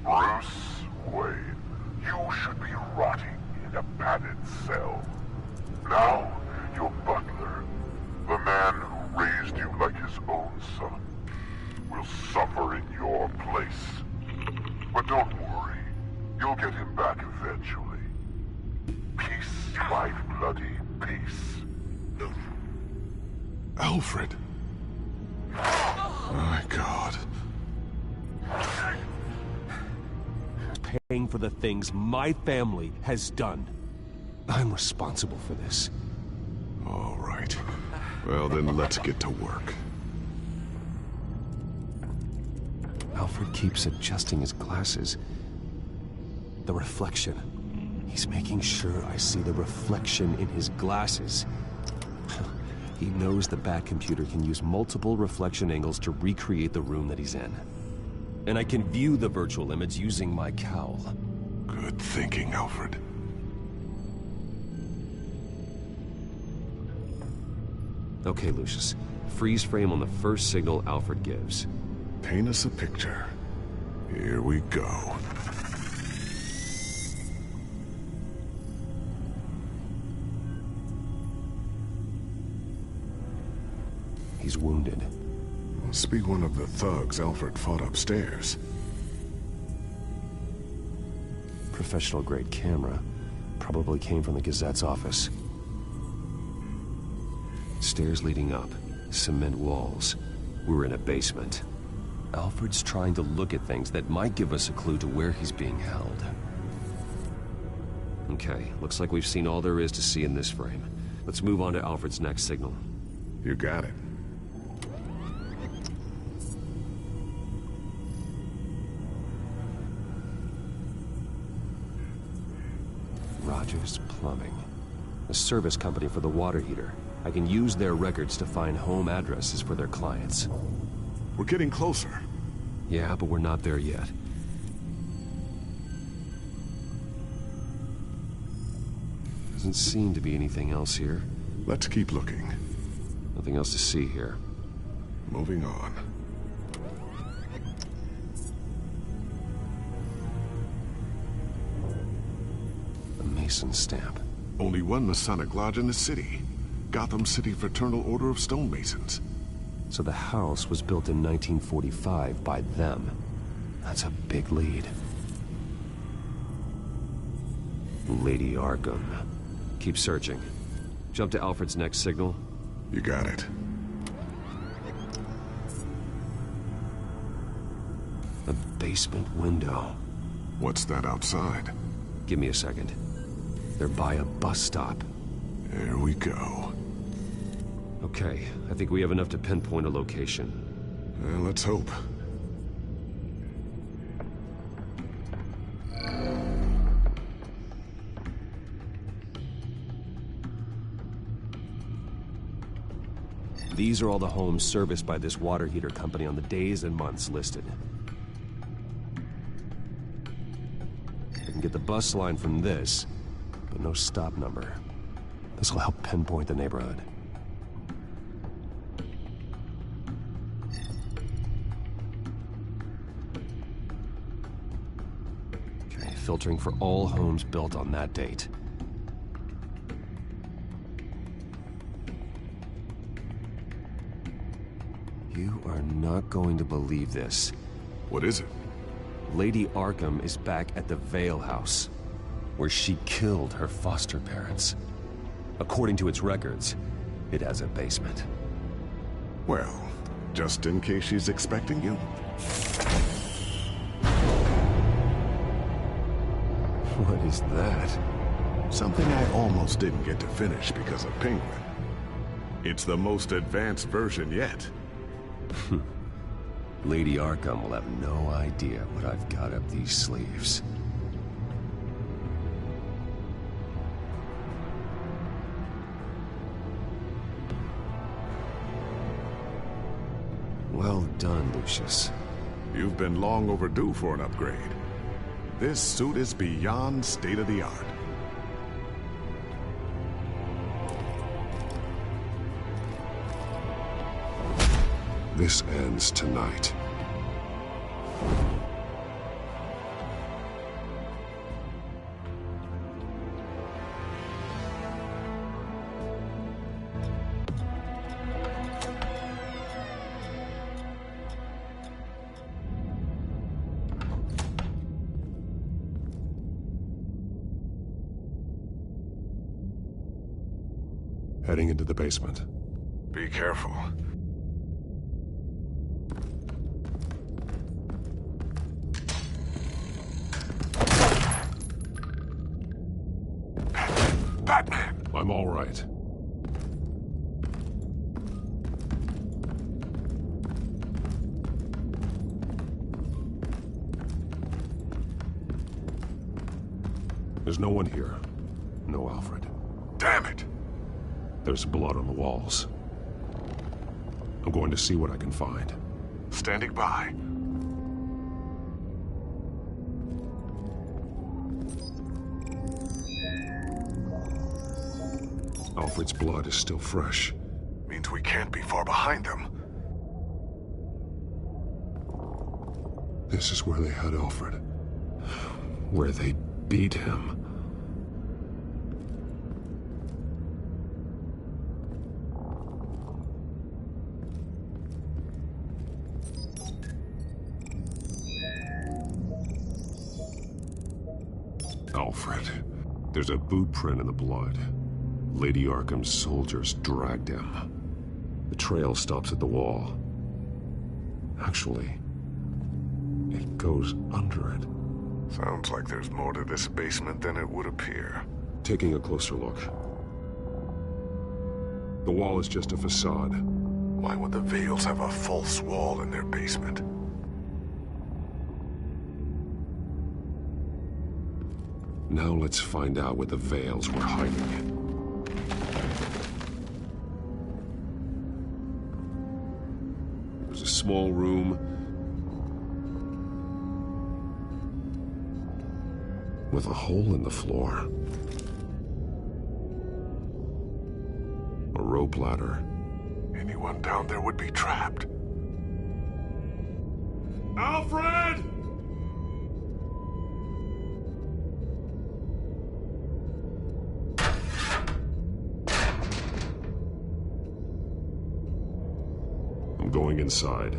Bruce Wayne, you should be rotting in a padded cell. Now, your butler, the man who raised you like his own son, will suffer in your place. But don't worry, you'll get him back eventually. Peace, my bloody peace. Alfred. My God. Paying for the things my family has done. I'm responsible for this. All right. Well, then let's get to work. Alfred keeps adjusting his glasses. The reflection. He's making sure I see the reflection in his glasses. He knows the Batcomputer can use multiple reflection angles to recreate the room that he's in. And I can view the virtual image using my cowl. Good thinking, Alfred. Okay, Lucius. Freeze frame on the first signal Alfred gives. Paint us a picture. Here we go. He's wounded. Must be one of the thugs Alfred fought upstairs. Professional-grade camera. Probably came from the Gazette's office. Stairs leading up. Cement walls. We're in a basement. Alfred's trying to look at things that might give us a clue to where he's being held. Okay, looks like we've seen all there is to see in this frame. Let's move on to Alfred's next signal. You got it. Rogers Plumbing. A service company for the water heater. I can use their records to find home addresses for their clients. We're getting closer. Yeah, but we're not there yet. Doesn't seem to be anything else here. Let's keep looking. Nothing else to see here. Moving on. A Mason stamp. Only one Masonic lodge in the city. Gotham City Fraternal Order of Stonemasons. So the house was built in 1945 by them. That's a big lead. Lady Arkham. Keep searching. Jump to Alfred's next signal. You got it. A basement window. What's that outside? Give me a second. They're by a bus stop. There we go. Okay, I think we have enough to pinpoint a location. Well, let's hope. These are all the homes serviced by this water heater company on the days and months listed. I can get the bus line from this, but no stop number. This will help pinpoint the neighborhood. Okay, filtering for all homes built on that date. You are not going to believe this. What is it? Lady Arkham is back at the Vale House, where she killed her foster parents. According to its records, it has a basement. Well, just in case she's expecting you. What is that? Something I almost didn't get to finish because of Penguin. It's the most advanced version yet. Lady Arkham will have no idea what I've got up these sleeves. Well done, Lucius. You've been long overdue for an upgrade. This suit is beyond state-of-the-art. This ends tonight. Heading into the basement. Be careful. Batman! I'm all right. There's no one here. No Alfred. Damn it! There's blood on the walls. I'm going to see what I can find. Standing by. Alfred's blood is still fresh. Means we can't be far behind them. This is where they had Alfred. Where they beat him. Alfred. There's a boot print in the blood. Lady Arkham's soldiers dragged him. The trail stops at the wall. Actually, it goes under it. Sounds like there's more to this basement than it would appear. Taking a closer look. The wall is just a facade. Why would the Vales have a false wall in their basement? Now let's find out what the Vales were hiding. There's a small room with a hole in the floor. A rope ladder. Anyone down there would be trapped. Alfred! I'm going inside.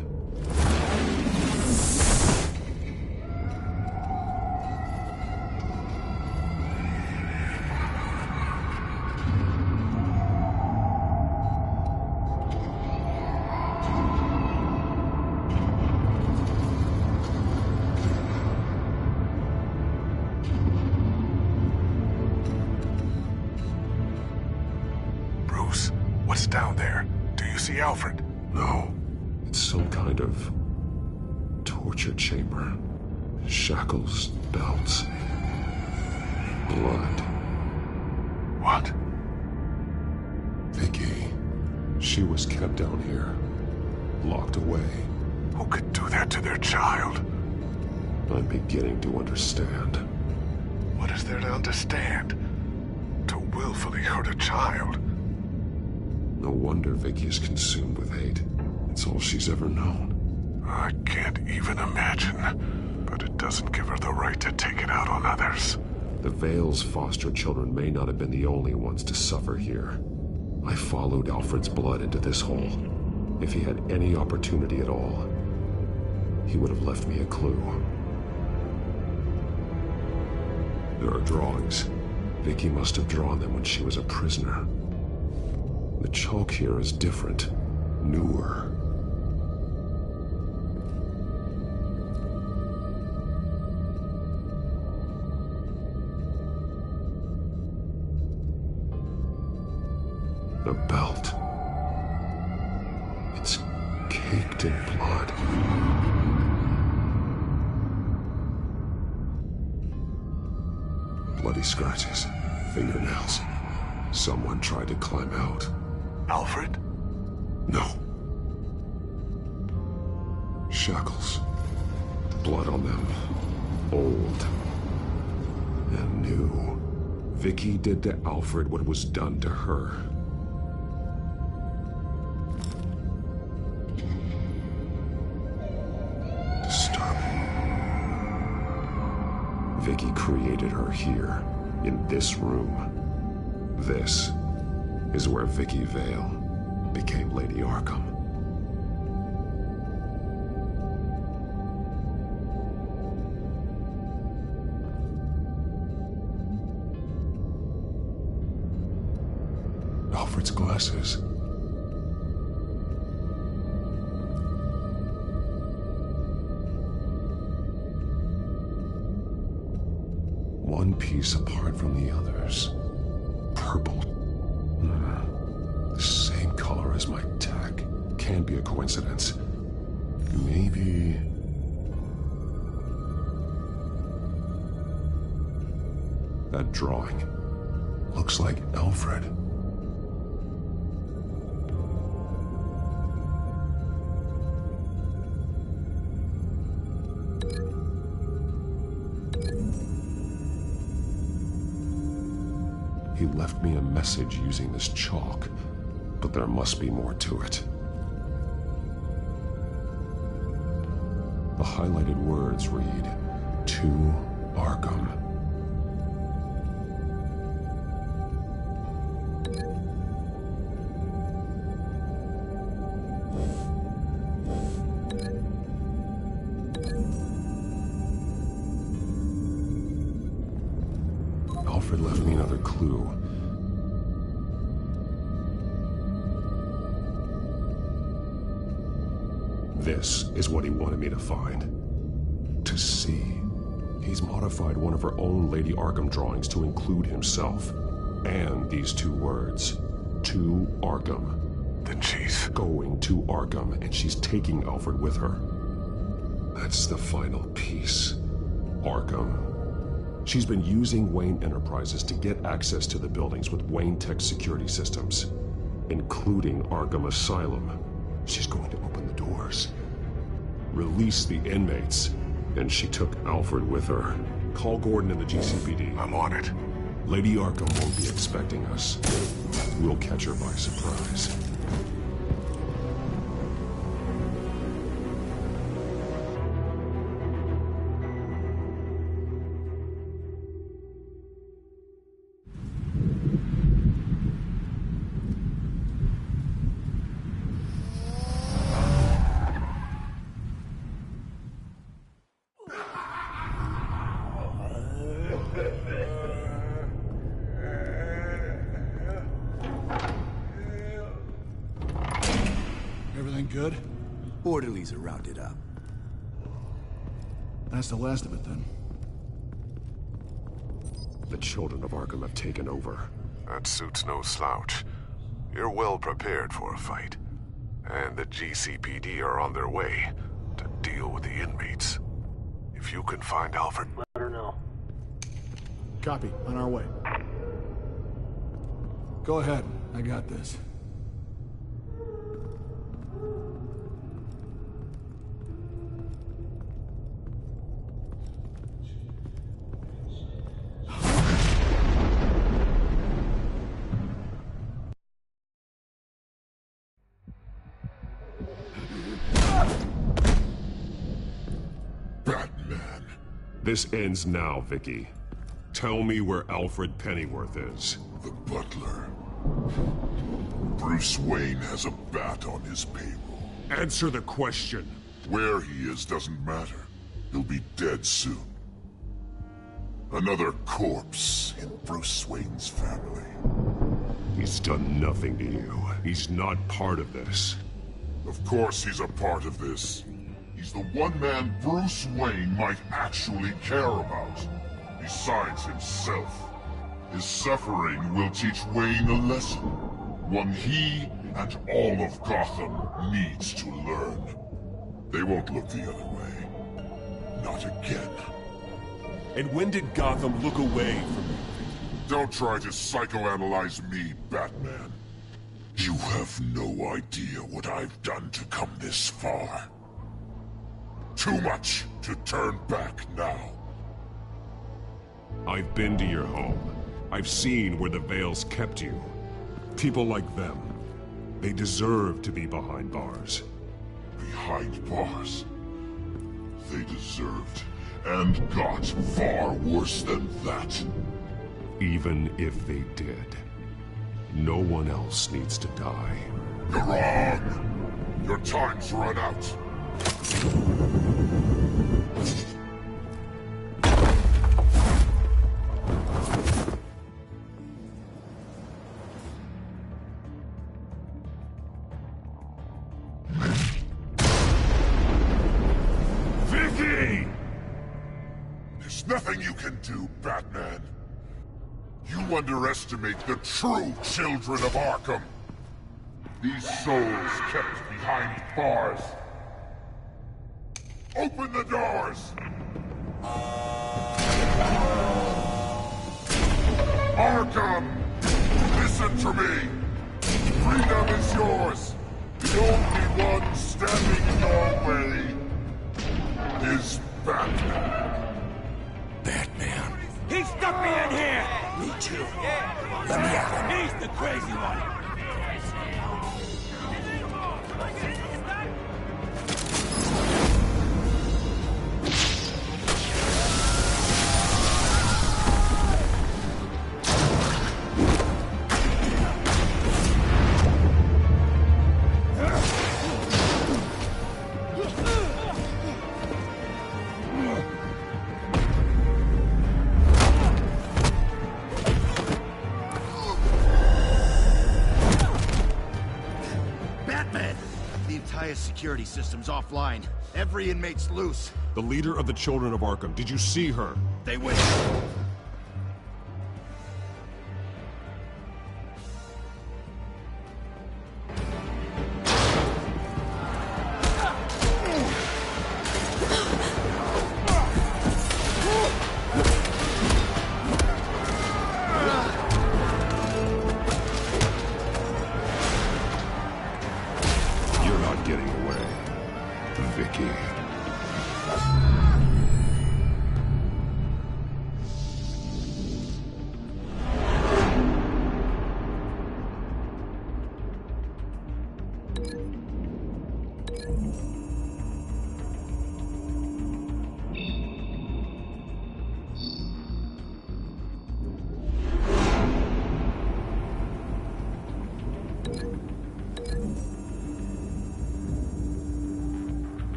Bruce, what's down there? Do you see Alfred? No. It's some kind of torture chamber. Shackles, belts, blood. What? Vicky. She was kept down here, locked away. Who could do that to their child? I'm beginning to understand. What is there to understand? To willfully hurt a child? No wonder Vicky is consumed with hate. It's all she's ever known. I can't even imagine, but it doesn't give her the right to take it out on others. The Vale's foster children may not have been the only ones to suffer here. I followed Alfred's blood into this hole. If he had any opportunity at all, he would have left me a clue. There are drawings. Vicky must have drawn them when she was a prisoner. The chalk here is different, newer. The belt. It's caked in blood. Bloody scratches, fingernails. Someone tried to climb out. Alfred? No. Shackles. Blood on them. Old. And new. Vicky did to Alfred what was done to her. Disturbing. Vicky created her here, in this room. This is where Vicky Vale became Lady Arkham. Alfred's glasses. One piece apart from the others. Purple. The same color as my tech. Can't be a coincidence. Maybe... That drawing looks like Alfred. He left me a message using this chalk, but there must be more to it. The highlighted words read, "To Arkham." Alfred left me another clue. This is what he wanted me to find. To see. He's modified one of her own Lady Arkham drawings to include himself. And these two words. To Arkham. Then she's going to Arkham, and she's taking Alfred with her. That's the final piece. Arkham. She's been using Wayne Enterprises to get access to the buildings with Wayne Tech security systems, including Arkham Asylum. She's going to open the doors, release the inmates, and she took Alfred with her. Call Gordon in the GCPD. I'm on it. Lady Arkham won't be expecting us. We'll catch her by surprise. Everything good? Orderlies are rounded up. That's the last of it, then. The children of Arkham have taken over. That suit's no slouch. You're well prepared for a fight. And the GCPD are on their way to deal with the inmates. If you can find Alfred... Let her know. Copy. On our way. Go ahead. I got this. Batman. This ends now, Vicky. Tell me where Alfred Pennyworth is. The butler. Bruce Wayne has a bat on his payroll. Answer the question. Where he is doesn't matter. He'll be dead soon. Another corpse in Bruce Wayne's family. He's done nothing to you. He's not part of this. Of course he's a part of this. He's the one man Bruce Wayne might actually care about. Besides himself. His suffering will teach Wayne a lesson. One he and all of Gotham needs to learn. They won't look the other way. Not again. And when did Gotham look away from you? Don't try to psychoanalyze me, Batman. You have no idea what I've done to come this far. Too much to turn back now. I've been to your home. I've seen where the Veils kept you. People like them, they deserve to be behind bars. Behind bars? They deserved and got far worse than that. Even if they did, no one else needs to die. You're wrong. Your time's run out. Nothing you can do, Batman. You underestimate the true children of Arkham. These souls kept behind bars. Open the doors! Arkham! Listen to me! Freedom is yours! The only one standing in your way is Batman. Batman. He stuck me in here! Me too. Let me out. He's the crazy one! Security system's offline. Every inmate's loose. The leader of the Children of Arkham, did you see her? They went.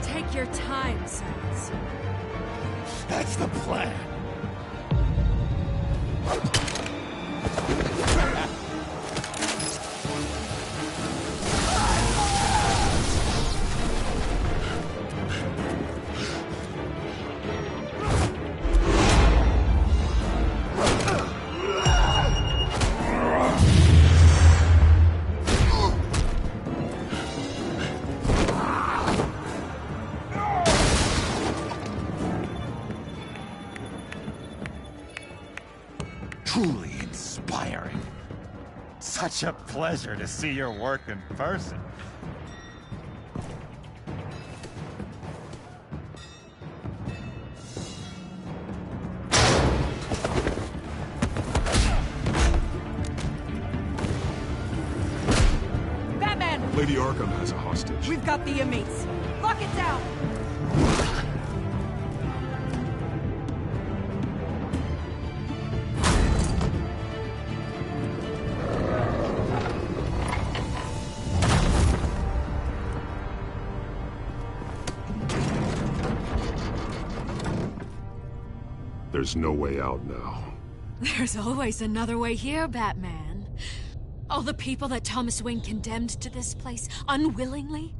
Take your time, Silas. That's the plan. Truly inspiring. Such a pleasure to see your work in person. Batman! Lady Arkham has a hostage. We've got the inmates. Lock it down! There's no way out now. There's always another way here, Batman. All the people that Thomas Wayne condemned to this place unwillingly,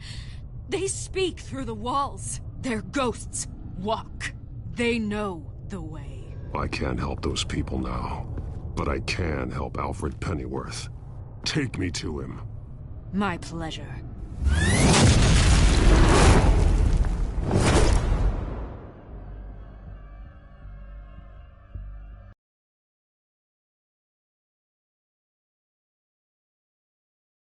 they speak through the walls. Their ghosts walk. They know the way. I can't help those people now, but I can help Alfred Pennyworth. Take me to him. My pleasure.